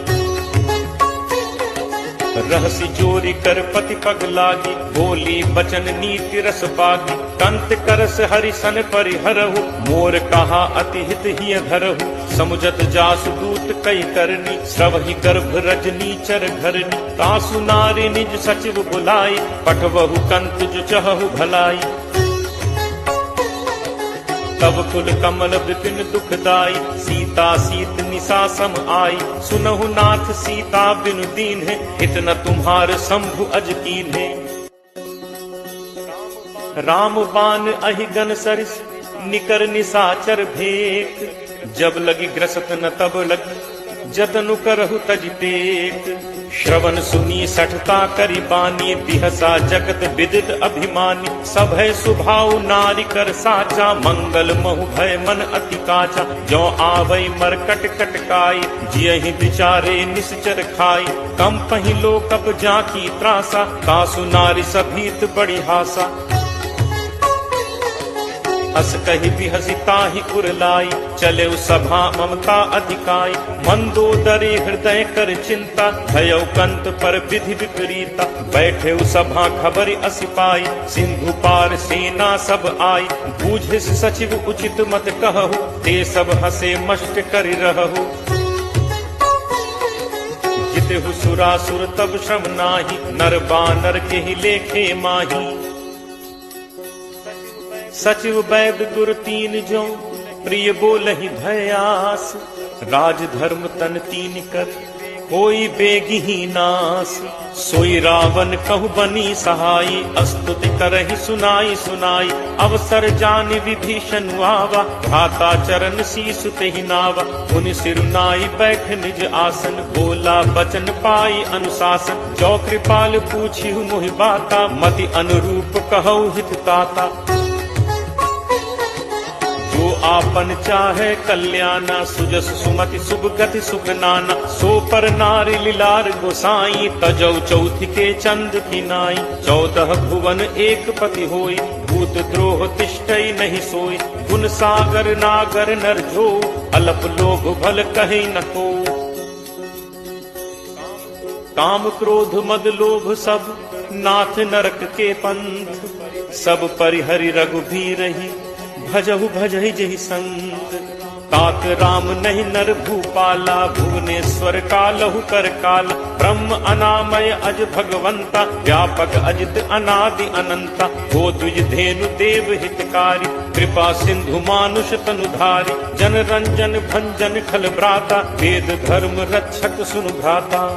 रहसी जोरी कर पति पग लागी, बोली बचन नीति रस पागी। कंत करस हरिसन परिहरहु, मोर कहा अति हित हिय धरहु। समुझत जासु दूत कई करनी, श्रवहि गर्भ रजनी चर घरनी। तासु नारी निज सचिव बुलाई, पठवहु कंत जो चहु भलाई। तब कुल कमल विपिन दुखदाई, सीता सीत निशा सम आई। सुनहु नाथ सीता बिनु दीन है, इतना तुम्हार शंभु अज कीन है। राम बान अहि गन सरिस, निकर निशाचर भेक। जब लगी ग्रसत न तब लगी, जतनु करहु तज टेक। श्रवण सुनी सठता करी बानी, बिहसा जगत विदित अभिमानी। सभय सुभाव नारी कर साचा, मंगल महु भय मन अति काचा। जो आवै मरकट कटकाई, जियहि विचारे निश्चर खाई। कम पही लोकप जाकी त्रासा, कासु नारी सभीत बड़ी हासा। हस कहि बिहसी ताहि उरलाई, चले सभा ममता अधिकाई। मंदोदरी हृदय कर चिंता, भयउ कंत पर विधि विपरीता। बैठे सभा खबर असिपाई, सिंधु पार सेना सब आई। बूझे सचिव उचित मत कहु, ते सब हसे मष्ट कर रहु। जितहु सुरासुर तब श्रम नाही, नर बानर के ही लेखे माही। सचिव वैद गुर तीन जो, प्रिय बोलहि भयास। राज धर्म तन तीन कर, कोई बेगिही नास। सोई रावण कहु बनी सहाई, स्तुति करहि सुनाई सुनाई। अवसर जानि विभीषण आवा, भ्राता चरण शीस तेहि नावा। मुनि सिर नाई बैठ निज आसन, बोला बचन पाई अनुशासन। जो कृपाल पूछिहु मोहि बाता, मति अनुरूप कहु हित ताता। जो आपन चाहे कल्याणा, सुजस सुमति शुभ गति सुख नाना। सो पर नारी लीलार गोसाई, तजौ चौथि के चंद की नाई। 14 भुवन एक पति होई, भूत द्रोह तिष्ठई नहीं सोई। गुण सागर नागर नर जो, अलप लोभ भल कहीं न को। काम क्रोध मद लोभ सब, नाथ नरक के पंथ। सब परिहरि रघुबीरहि, भजहु भजहि जहि संत। तात राम नहीं नर भूपाला, भुवनेश्वर कालहु कर काला। ब्रह्म अनामय अज भगवंता, व्यापक अजित अनादि अनंता। हो द्विज धेनु देव हितकारी, कृपा सिंधु मानुष तनुधारी। जन रंजन भंजन खल भ्राता, वेद धर्म रक्षक सुनु भ्राता।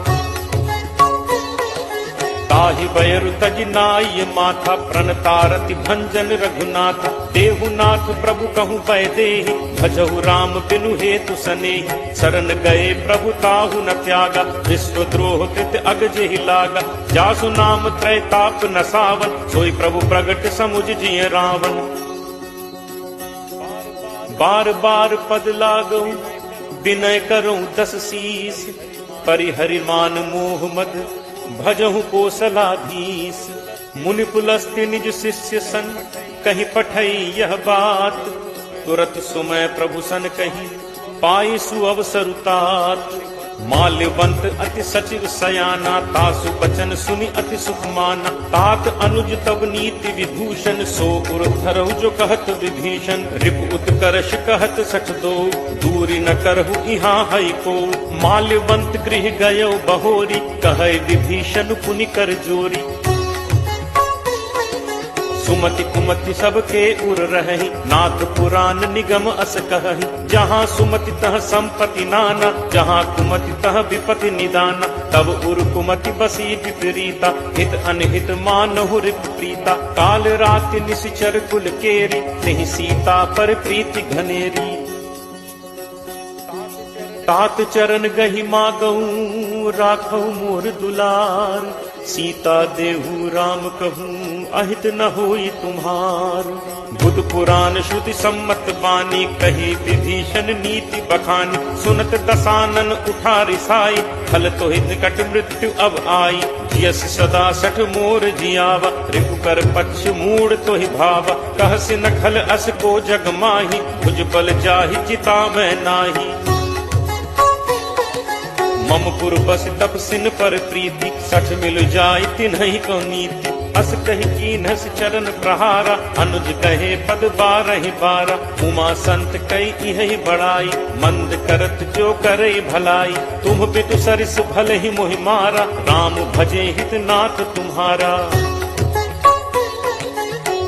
ताहि बयरु तजि नाय माथा, प्रणतारति भंजन रघुनाथ। देहुनाथ प्रभु कहु वैदेहि, भजहु राम बिनु हेतु सनेहि। शरण गए प्रभु ताहु न त्यागा, विश्वद्रोह कृत अग जेहि लागा। जासु नाम त्रैताप न सावन, सोई प्रभु प्रगट समुझ जिय रावण। बार बार पद लागऊ, विनय करऊं 10 शीस। परिहरि मान मोह मद, भजहु कोसलाधीश। मुनि पुलस्त्य निज शिष्य सन, कहीं पठई यह बात। तुरत सुमय प्रभु सन कहीं, पाई सुअवसर तात। माल्यवंत अति सचिव सयाना, तासु बचन सुनि अति सुख माना। तात अनुज तब नीति विभूषण, सो उर धरहु जो कहत विभीषण। रिपु उत्कर्ष कहत सठ दो, दूरी न करहु इहाँ हई को। माल्यवंत गृह गयो बहोरी, कहे विभीषण पुनि कर जोरी। सुमति कुमति सबके उर रही, नाथ पुराण निगम अस कहहि। जहाँ सुमति तह संपत्ति नाना, जहाँ कुमति तह विपति निदाना। तब उर कुमति बसी विपरीता, हित अनहित मानहु रिपु प्रीता। काल राति निशिचर कुल केरी, नहीं सीता पर प्रीति घनेरी। तात चरण गहि मागऊं, राखऊ मोर दुलार। सीता देहु राम कहूँ, अहित न होई तुम्हार। बुध पुराण श्रुति सम्मत बानी, कही विभीषण नीति बखानी। सुनत दसानन उठा रिसाई, फल तो हित निकट मृत्यु अब आई। यस सदा सठ मोर जियावा, रिपु कर पक्ष मूड तो ही भावा। कहसि न खल अस को जग माही, भुज बल जाहि चिता में नाही। मम पुर बस तपसिन पर प्रीति, सठ मिल जाय तिन्हि को नीति। अस कहि कीन्हस चरण प्रहारा, अनुज कहे पद 12 12। उमा संत कई इहि बड़ाई, मंद करत जो करे भलाई। तुम पितु सरिस भले ही मोहि मारा, राम भजे हित नाथ तुम्हारा।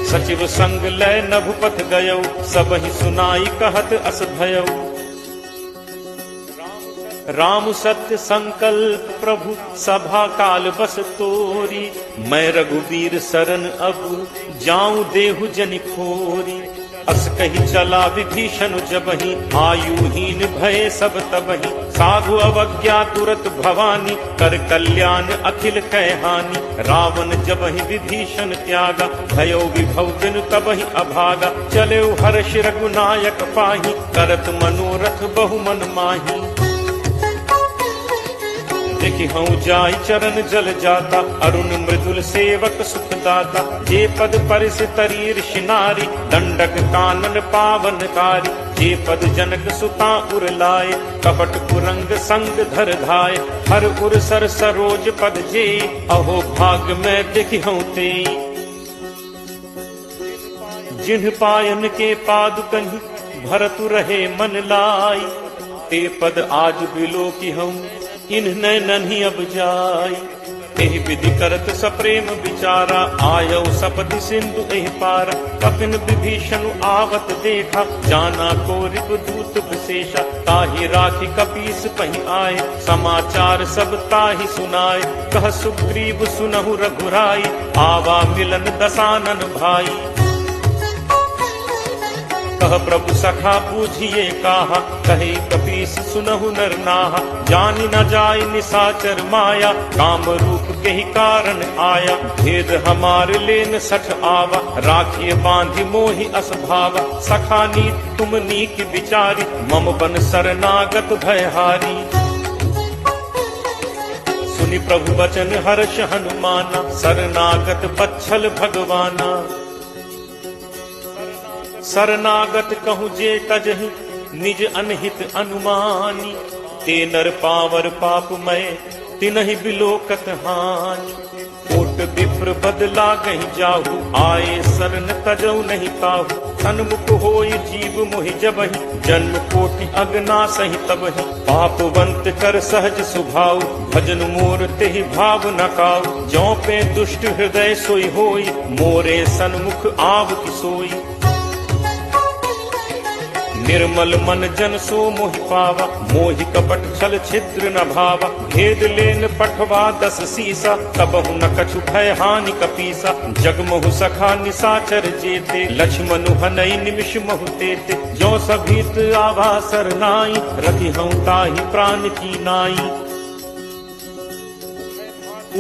सचिव संग लय नभुपथ गयो, सबहि सुनाई कहत अस भयो। राम सत्य संकल्प प्रभु, सभा काल बस तोरी। मैं रघुवीर शरण अब, जाऊं देहु जनि खोरी। अस कही चला विभीषण जबहि, आयुहीन भय सब तबहि। साधु अवज्ञा तुरत भवानी, कर कल्याण अखिल कहानी। रावण जबहि विभीषण त्यागा, भयो विभव बिनु तबहि अभागा। चले हर्ष रघुनायक पाही, करत मनोरथ बहु मन माही। देखि हूँ जाय चरण जल जाता, अरुण मृदुल सेवक सुख दाता। जे पद परिस तरी ऋषि नारी, दंडक कानन पावनकारी। जे पद जनक सुता उर लाए, कपट कुरंग संग धर धाय। हर उर सर सरोज पद जे, अहो भाग में देखि हूँ ते। जिन्ह पायन के पादुकहि, भरतु रहे मन लाई। ते पद आज बिलो की हूँ, इन्ह नैनहि अब जाय। एहि विधि करत सप्रेम विचारा, आयौ सपति सिंधु एहि पारा। कपिन विभीषण आवत देखा, जाना को रिपुदूत विशेषा। ताहि राखी कपीस पहि आए, समाचार सब ताहि सुनाए। कह सुग्रीव सुनहु रघुराई, आवा मिलन दसानन भाई। कह प्रभु सखा बूझिए काहा, कहे कपीस सुनहु नर नाहा। जानि न जाय निसाचर माया, काम रूप के ही कारण आया। भेद हमार लेन सठ आवा, राखिए बांधि मोहि अस भावा। सखा नीत तुम नीक विचारी, मम बन शरणागत भयहारी। सुनि प्रभु वचन हर्ष हनुमाना, शरणागत बच्छल भगवाना। शरणागत कहूँ जे तजहि, निज अनहित अनुमानी। ते नर पावर पापमय, तिनहि बिलोकत हानि। कोट विप्र बदला गहि जाहु, आए शरण तजौ नहीं ताहु। सन्मुख होई जीव मोहि जबहि, जन्म कोटि अगना सहि तबहि। पापवंत कर सहज सुभाउ, भजन मोर तेहि भाव न काउ। जौ पे दुष्ट हृदय सोई होई, मोरे सन्मुख आव की सोई। निर्मल मन जन सो मोहि पावा, मोहि कपट छल छिद्र न भावा। भेद लेन पठवा 10 सीसा, तबहु न कछु भय हानि कपीसा। जगमहु सखा निसाचर जेते, लक्ष्मणु हनई निमिष महु तेते। जो सभीत आवा सरनाई, रखी हूँ ताहि प्राण की नाई।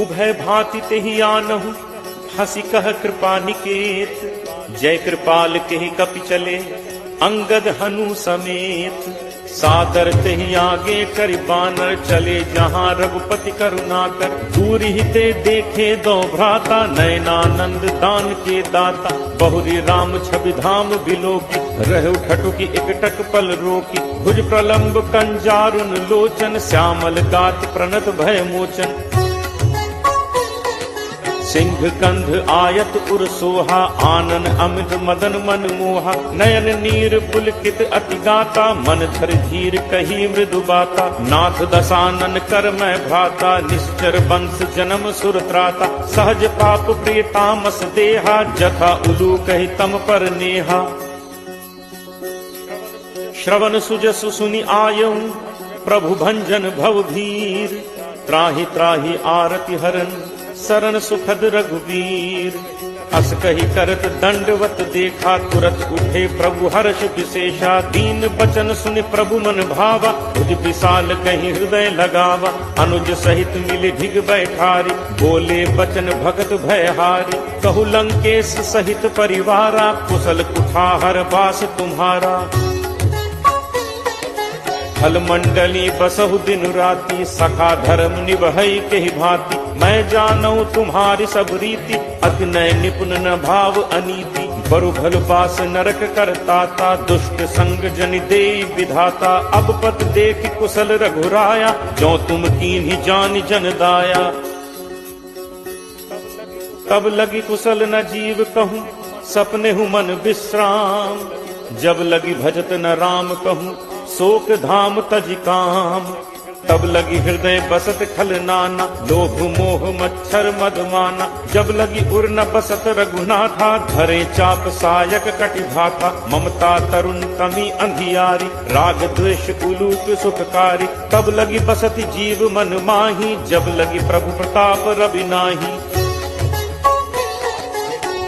उभय भांति तेहि आनहु, हंसी कह कृपा निकेत। जय कृपाल केहि कपि चले, अंगद हनु समेत। सादर तेहि आगे करि बानर, चले जहाँ रघुपति करुणाकर। दूर ही ते देखे दो भ्राता, नयनानंद दान के दाता। बहुरी राम छवि धाम बिलोकी, रहु ठटुकी एकटक पल रोकी। भुज प्रलंब कंजारुन लोचन, श्यामल गात प्रणत भय मोचन। सिंह कंध आयत उर सोहा, आनन अमित मदन मन मोहा। नयन नीर पुलकित अति गाता, मन धर धीर कही मृदु बाता। नाथ दसानन कर मैं भ्राता, निश्चर वंश जन्म सुर त्राता। सहज पाप प्रिय तामस देहा, जथा उलू कही तम पर नेहा। श्रवण सुजसु सुनि आयऊ, प्रभु भंजन भव भीर। त्राहि त्राहि आरति हरन, शरण सुखद रघुवीर। अस कही करत दंडवत देखा, तुरत उठे प्रभु हर्ष विशेषा। दीन बचन सुनि प्रभु मन भावा, तुझ विशाल कहीं हृदय लगावा। अनुज सहित मिले ढिग बैठारी, बोले बचन भगत भयहारी। कहु लंकेश सहित परिवारा, कुशल कुठाहर बास तुम्हारा। फल मंडली बसहु दिन राति, सखा धर्म निभई के ही भांति। मैं जानऊ तुम्हारी सब रीति, अति नय निपुण न भाव अनीति। बरु भल पास नरक करताता, दुष्ट संग जनि दे विधाता। अब पत देख कुशल रघुराया, जो तुम कीन्ही जानि जन दाया। तब लगी कुशल न जीव कहूँ, सपने हूँ मन विश्राम। जब लगी भजत न राम कहूँ, शोक धाम तज काम। तब लगी हृदय बसत खल नाना, लोभ मोह मच्छर मदमाना। जब लगी उर न बसत रघुनाथा, धरे चाप सायक कटिभाथा। ममता तरुण कमी अंधियारी, राग द्वेष उलूप सुखकारी। तब लगी बसत जीव मन माही, जब लगी प्रभु प्रताप रवि नाही।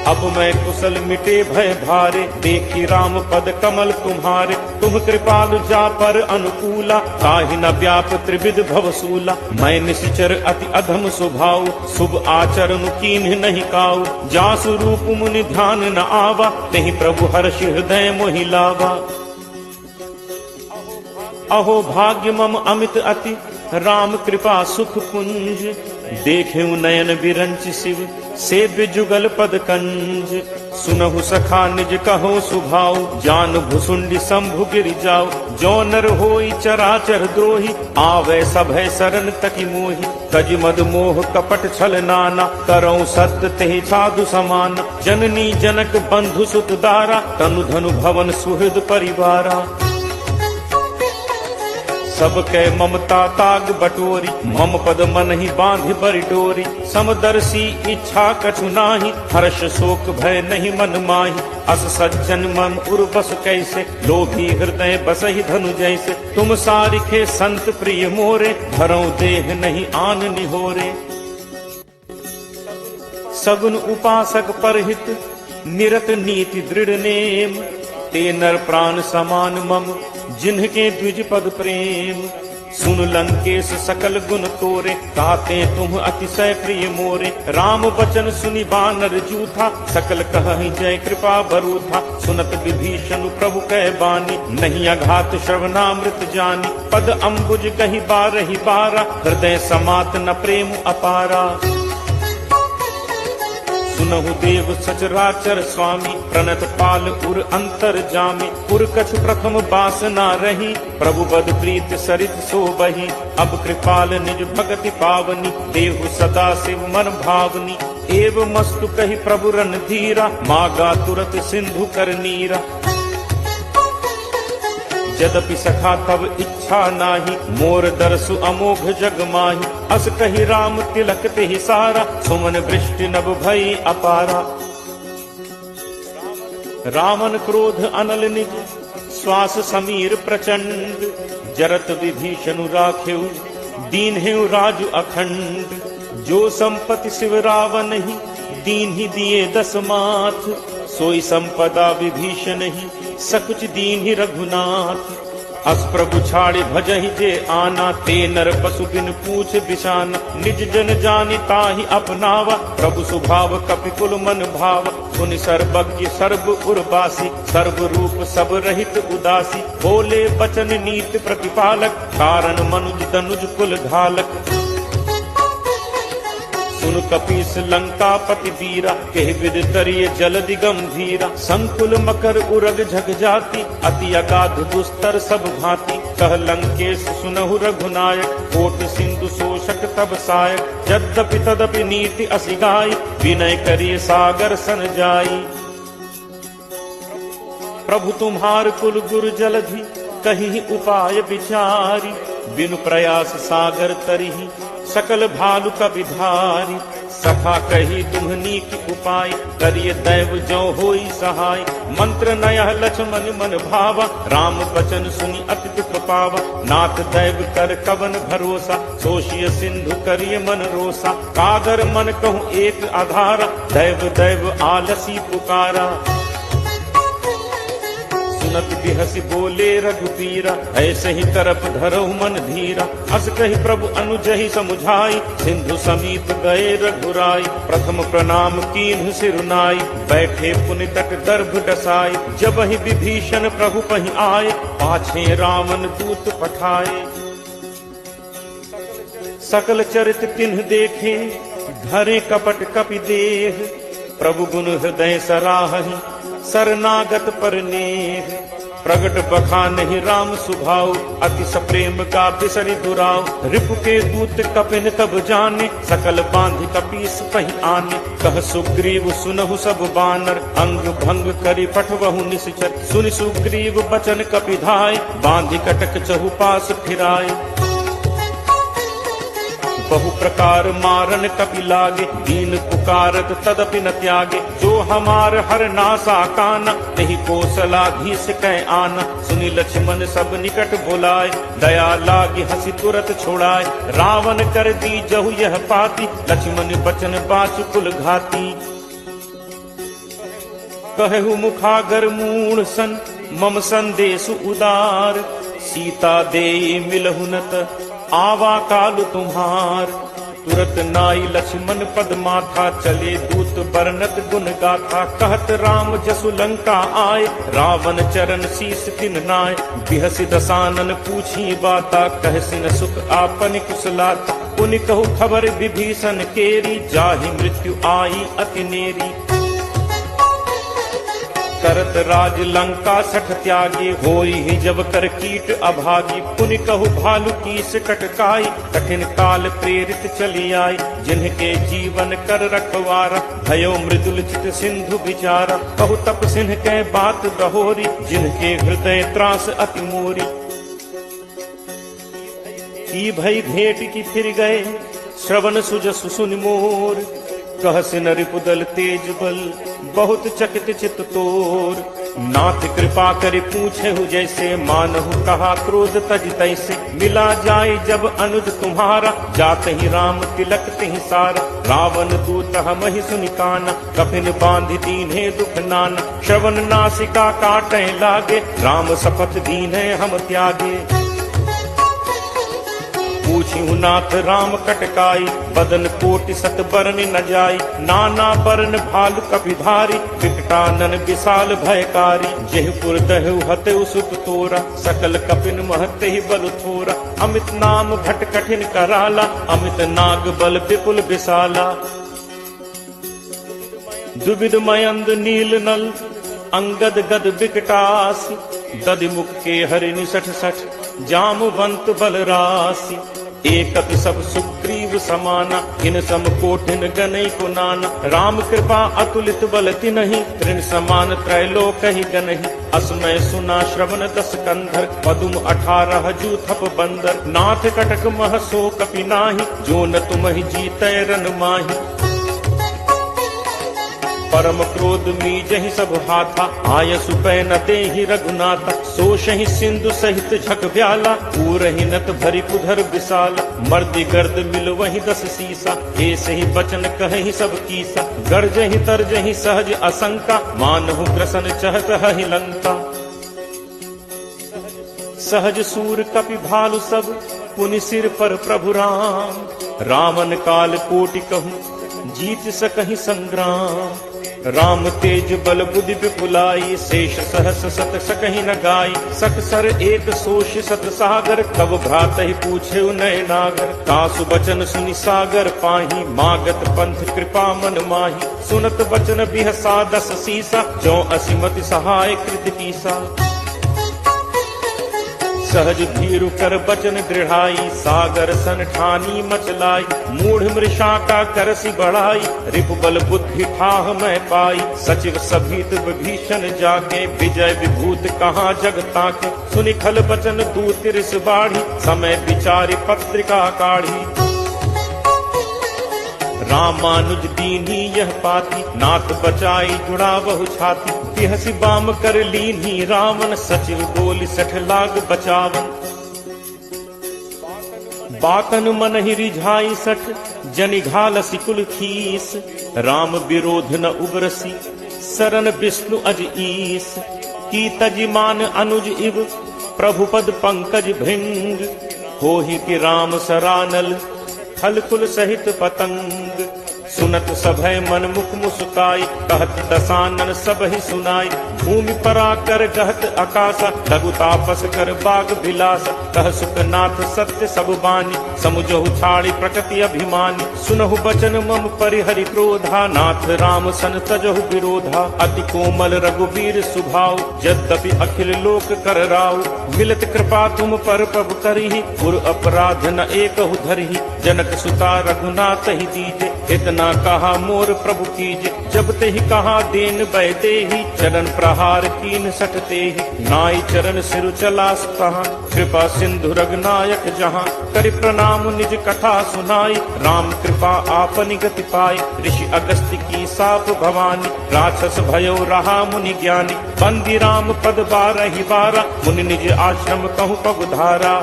अब मैं कुशल मिटे भय भारे, देखी राम पद कमल तुम्हारे। तुम कृपालु जा पर अनुकूला, ताहि न व्याप त्रिविध भवसूला। मैं निश्चर अति अधम स्वभाव, शुभ आचरण कीन्ह नहीं काऊ। जासु रूप मुनि ध्यान न आवा, तेहि प्रभु हर्ष हृदय मोहि लावा। अहो भाग्य मम अमित अति, राम कृपा सुख पुंज। देखें नयन बिरंच शिव, सेव्य जुगल पद कंज। सुनहु सखा निज कहो सुभाव, जान भुसुंडी शंभु गिरि जाओ। जो नर होई चराचर द्रोही, आवे सभय शरण तकी मोहि। तज मद मोह कपट छल नाना, करऊं सत्य तेहि साधु समान। जननी जनक बंधु सुत दारा, तनु धनु भवन सुहृद परिवारा। सबके ममता ताग बटोरी, मम पद मन ही बांधि बरि डोरी। समदर्शी इच्छा कछु नाही, हर्ष शोक भय नहीं मन माही। अस सज्जन मन उर बस कैसे, लोभी हृदय बसहि धनु जैसे। तुम सारिखे संत प्रिय मोरे, धरऊं देह नहीं आन निहोरे। सगुन उपासक परहित, निरत नीति दृढ़ नेम। ते नर प्राण समान मम, जिन्हके द्विज पद प्रेम। सुन लंकेश सकल गुण तोरे, ताते तुम अतिशय प्रिय मोरे। राम बचन सुनि बानर जूथा, सकल कहहि जय कृपा बरूथा। सुनत विभीषण प्रभु कह बानी, नहीं अघात श्रवणामृत जानी। पद अम्बुज कहि बारहि बारा, हृदय समात न प्रेम अपारा। सुनहु देव सचराचर स्वामी, प्रणत पाल उर अंतर जामी। पुर कछु प्रथम बासना रही, प्रभु बद प्रीत सरित सो बही। अब कृपाल निज भगति पावनी, देहु सदा शिव मन भावनी। एव मस्तु कहि प्रभु रणधीरा, मागा तुरत सिंधु कर नीरा। यद्यपि सखा तब इच्छा नाही, मोर दरसु अमोघ जग माही। अस कहि राम तिलक तेहि सारा, सुमन वृष्टि नभ भई अपारा। रामन क्रोध अनल निज, श्वास समीर प्रचंड। जरत विभीषण राखेउ, दीन्हेउ राजु अखंड। जो संपत्ति शिव रावण ही, दीन ही दिए दस माथ। सोई संपदा विभीषण ही, सकुच दीन ही रघुनाथ। अस प्रभु छाड़े भजहि जे आना, ते नर पशु बिन पूछ बिसाना। निज जन जानि ताहि अपनावा, प्रभु स्वभाव कपिकुल मन भाव। सुनि सर्वज्ञ सर्व उर्वासी, सर्व रूप सब रहित उदासी। बोले बचन नीति प्रतिपालक, कारण मनुज तनुज कुल घालक। सुन कपीस लंका पति वीरा, कह विद तरिय जलधि गंभीरा। संकुल मकर उरग झग जाति, अति अगाध दुस्तर सब भांति। कह लंकेश सुनहु रघुनायक, कोट सिंधु शोषक तब सायक। यद्यपि तदपि नीति असि गाई, विनय करिय सागर सन जाई। प्रभु तुम्हार कुल गुरु जलधि, कहीं उपाय विचारी। बिनु प्रयास सागर तरिहि, सकल भालु कविधारी। सखा कही तुम्हनी की उपाय, करिय दैव जो होई सहाय। मंत्र नयह लक्ष्मण मन भावा, राम बचन सुनि अति दुख पावा। नाथ दैव कर कवन भरोसा, सोशिय सिंधु करिय मन रोसा। कागर मन कहूँ एक आधारा, दैव दैव आलसी पुकारा। सुनत बिहसी बोले रघुपीरा, ऐसे ही तरफ धरहु मन धीरा। अस कहि प्रभु अनुजहि समुझाई, सिंधु समीप गए रघुराई। प्रथम प्रणाम कीन्हु सिरुनाई, बैठे पुनि तक दर्भ डसाई। जब ही विभीषण प्रभु पहि आए, पाछे रावण दूत पठाए। सकल चरित तिन्ह देखे, धरे कपट कपि देह। प्रभु गुण हृदय सराहहि, शरणागत पर नेह। प्रगट बखानहि राम सुभाव, अति सप्रेम का बिसरि दुराव। रिपु के दूत कपिन तब जाने, सकल बांधि कपीस पहि आने। कह सुग्रीव सुनहु सब बानर, अंग भंग करि पठवहु निश्चर। सुनि सुग्रीव बचन कपि धाय, बांधि कटक चहुपास फिराय। बहु प्रकार मारन कपि लागे, दीन पुकारत तदपि न त्यागे। जो हमार हर नासा काना, तेहि कौशलाधीश कै आना। सुनि लक्ष्मण सब निकट बुलाए, दया लागी हंसी तुरत छोड़ाए। रावण कर दी जहु यह पाती, लक्ष्मण बचन बाचु कुल घाती। कहु मुखागर मूढ़ सन, मम संदेश उदार। सीता दे मिलहुनत, आवा काल तुम्हार। तुरत नाई लक्ष्मण पद माथा, चले दूत बरनत गुण गाथा। कहत राम जसु लंका आए, रावण चरण शीस तिन नाय। बिहसि दसानन पूछी बाता, कहसिन सुख आपन कुशलाता। पुनि कहु खबर विभीषण केरी, जाहि मृत्यु आई अति नेरी। करत राज लंका सठ त्यागी, होई ही जब कर कीट अभागी। पुनि कहु भालु कीस कटकाई, कठिन काल प्रेरित चली आई। जिनके जीवन कर रखवारा, भयो मृदुल चित सिंधु विचारा। कहु तप सिंह कै बात बहोरी, जिनके हृदय त्रास अति मोरी। की भई भेंट की फिर गए, श्रवण सुजसु सुनि मोर। कहसिन रिपुदल तेज बल, बहुत चकित चित तोर। नाथ कृपा करि पूछेहु जैसे, मानहु कहा क्रोध तज तैसे। मिला जाए जब अनुज तुम्हारा, जाते ही राम तिलक तिहि सारा। रावण दूत हमहि सुनि काना, कफिन बांधि दीन्हे दुख नाना। श्रवण नासिका काटै लागे, राम शपथ दीन्हे हम त्यागे। पूछिहु नाथ राम कटकाई, बदन कोटि सत बरन न जाई। नाना बरन भालु कपिधारी, विकटानन विशाल भयकारी। जेहपुर दहु हतउ सुख तोरा, सकल कपिन महते ही बल थोरा। अमित नाम भट कठिन कराला, अमित नाग बल विपुल विशाला। दुविध मयंद नील नल, अंगद गद विकटासी। दधिमुख के हरि निसठ सठ, जामवंत बलरासी। एकत सब सुग्रीव समाना, इन सम कोठिन गनई को नाना। राम कृपा अतुलित बल तिन्हि, ऋण समान त्रैलोक ही गनहि। असमय सुना श्रवण दस कंधर, पदुम 18 जूथप बंदर। नाथ कटक मह सो कपि नाही, जो न तुमहि जीतै रन माही। परम क्रोध मीजहि सब हाथा, आयसु पै न देहि रघुनाथा। सोषहि सिंधु सहित झक ब्याला, पूरहि नत भरि कुधर विशाला। मर्दि गर्द मिलवहि 10 सीसा, ऐसे ही बचन कहहि सब कीसा। गर्जहि तरजहि सहज असंका, मानहु ग्रसन चहत हहि लंका। सहज सूर कपि भालु सब, पुनि सिर पर प्रभु राम। रामन काल कोटि कहूँ, जीत सकहि संग्राम। राम तेज बल बुद्धि विपुलाई, शेष सहस सत सकहि न गाई। सख सर एक सोष सत सागर, कब भ्रातहि पूछे नय नागर। कासु बचन सुनि सागर पाही, मागत पंथ कृपा मन माही। सुनत बचन बिहसा 10 सीसा, जो असिमति सहाय कृत कीसा। सहज भीरु कर बचन दृढ़ाई, सागर सन ठानी मचलाई। मूढ़ मृषा का करसी बढ़ाई, रिपु बल बुद्धि ठाह मैं पाई। सचिव सभीत विभीषण जाके, विजय विभूत कहाँ जग ताके। सुनि खल बचन दूत रिस बाढ़ी, समय विचारि पत्रिका काढ़ी। रामानुज दीन्ही यह पाती, नाथ बचाई जुड़ा बहु छाती। तिहसि बाम कर लीन्ही रावण, सचिव बोली 60 लाग बचावन। बातन मन ही रिझाई 60, जनि घालसी कुल खीस। राम विरोध न उबरसी, सरन विष्णु अज ईस। की तजिमान अनुज इव, प्रभु पद पंकज भृंग। होहि कि राम सरानल, खल कुल सहित पतंग। सुनत सभय मन मुख मुस्काई, कहत दसानन सब ही सुनाई। भूमि पराकर गहत आकाशा, लघु तापस कर बाग विलासा। कह सुखनाथ सत्य सब बानी, समुझहु छाड़ी प्रकृति अभिमानी। सुनहु बचन मम परिहरि क्रोधा, नाथ राम सन तजहु विरोधा। अति कोमल रघुवीर सुभाव, यद्यपि अखिल लोक कर राव। मिलत कृपा तुम पर प्रभु करहि, पुर अपराध न एकहु धरहि। जनक सुता रघुनाथ ही दीजे, इतना ना कहा मोर प्रभु कीज, जब ते ही कहा देन बैदे ही, चरण प्रहार कीन सटते ही, नाई चरण सिर चलास कहा, कृपा सिंधु रघुनायक जहाँ, करि प्रणाम निज कथा सुनाई, राम कृपा आपनि गति पाई, ऋषि अगस्त्य की साप भवानी, राक्षस भयो रहा मुनि ज्ञानी, बंदी राम पद बारहि बारा, मुनि निज आश्रम कहु पगुधारा।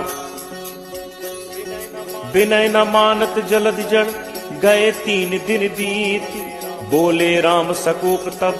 विनय न मानत जलद जड़, गए 3 दिन बीत, बोले राम सकोप तब,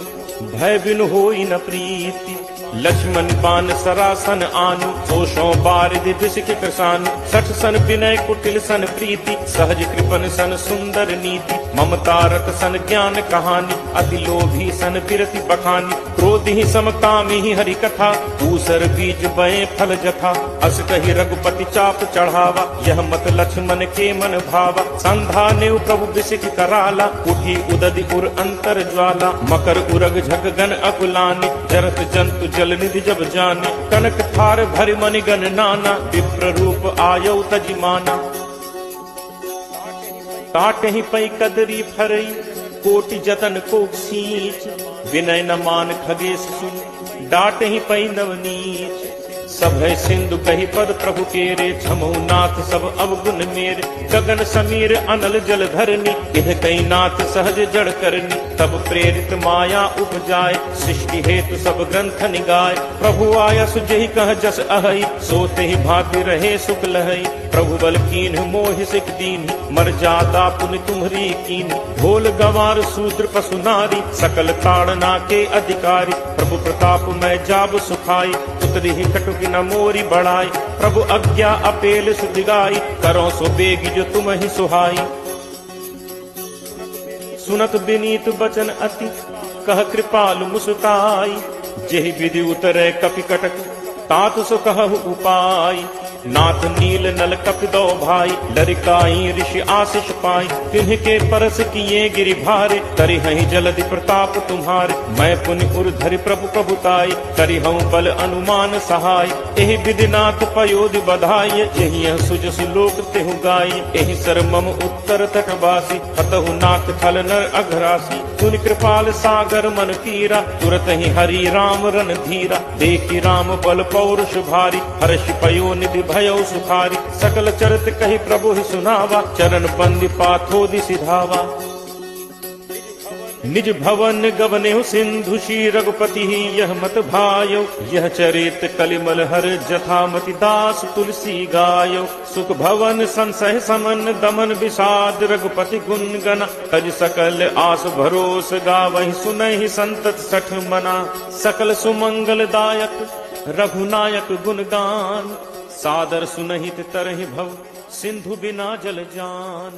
भय बिनु होई न प्रीति, लक्ष्मण बान सरासन आनु, दोषों बारिधि बिसिक कृसानु, 60 सन विनय कुटिल सन प्रीति, सहज कृपन सन सुंदर नीति, ममता रत सन ज्ञान कहानी, अति लोभी सन बिरति बखानी, क्रोध ही समकामी ही हरि कथा, दूसर बीज बये फल जथा, अस कही रघुपति चाप चढ़ावा, यह मत लक्ष्मण के मन भावा, संधा नेव प्रभु बिसिक कराला, उठी उदधि उर अंतर ज्वाला, मकर उरग झक गन अकुलानी, जरत जंतु जल निधि जब जाने, कनक थार भरि मनि गण नाना, विप्र रूप आयो तजिमाना, काट ही पई कदरी फरई, कोटि जतन को सींच, विनय न मान खगेश सुन, डाट ही पई नवनीच, सब है सिंधु कही पद प्रभु केरे, छमो नाथ सब अवगुण मेरे, गगन समीर अनल जल धरनी, इह कई नाथ सहज जड़ करनी, तब प्रेरित माया उपजाए, सृष्टि हेतु सब ग्रंथ निगाए, प्रभु आया सुजहि कह जस अहई, सोते ही भांति रहे सुख लहई, प्रभु बल कीन मोह सिख दीन, मर जाता पुनि तुम्हरी कीन, ढोल गंवार शूद्र पशु नारी, सकल ताड़ना के अधिकारी, प्रभु प्रताप मैं जाब सुखाई, उतरी ही कटुक न मोरी बढ़ाई, प्रभु आज्ञा अपेल सुधिगाई, करो सो बेगी जो तुम ही सुहाई, सुनत विनीत बचन अति, कह कृपालु मुस्काई, जेहि विधि उतरे कपि कटक, तात सो कहु उपाय, नाथ नील नल कपि दो भाई, लरिकाई ऋषि आशीष पाई, तिन्ह परस किए गिरि भारे, करि हहि जलधि प्रताप तुम्हारे, मैं पुनि उर धरि प्रभु प्रभुताई, करि हूँ बल अनुमान सहाय, एहि विधि नाथ पयोधि बधाई, यही सुज सुलोक तेहु गाई, एहि सर मम उत्तर तटवासी, हतहु नाथ खल नर अघरासी, सुनि कृपाल सागर मन पीरा, तुरत ही हरि राम रन धीरा, देखि राम बल पौरुष भारी, हर्ष पयो निधि भयो सुखारी, सकल चरित कही प्रभु ही सुनावा, चरण बंदी पाथोदि सिधावा, निज भवन गवनेहु सिंधु श्री रघुपति ही यह मत भायो, यह चरित कलिमल हर जथामति दास तुलसी गायो, सुख भवन संसह समन दमन विषाद, रघुपति गुण गना, तज सकल आस भरोस गावहि, सुनहि संतत सठ मना, सकल सुमंगल दायक रघुनायक गुणगान, सादर सुनहित तरहि भव, सिंधु बिना जल जान।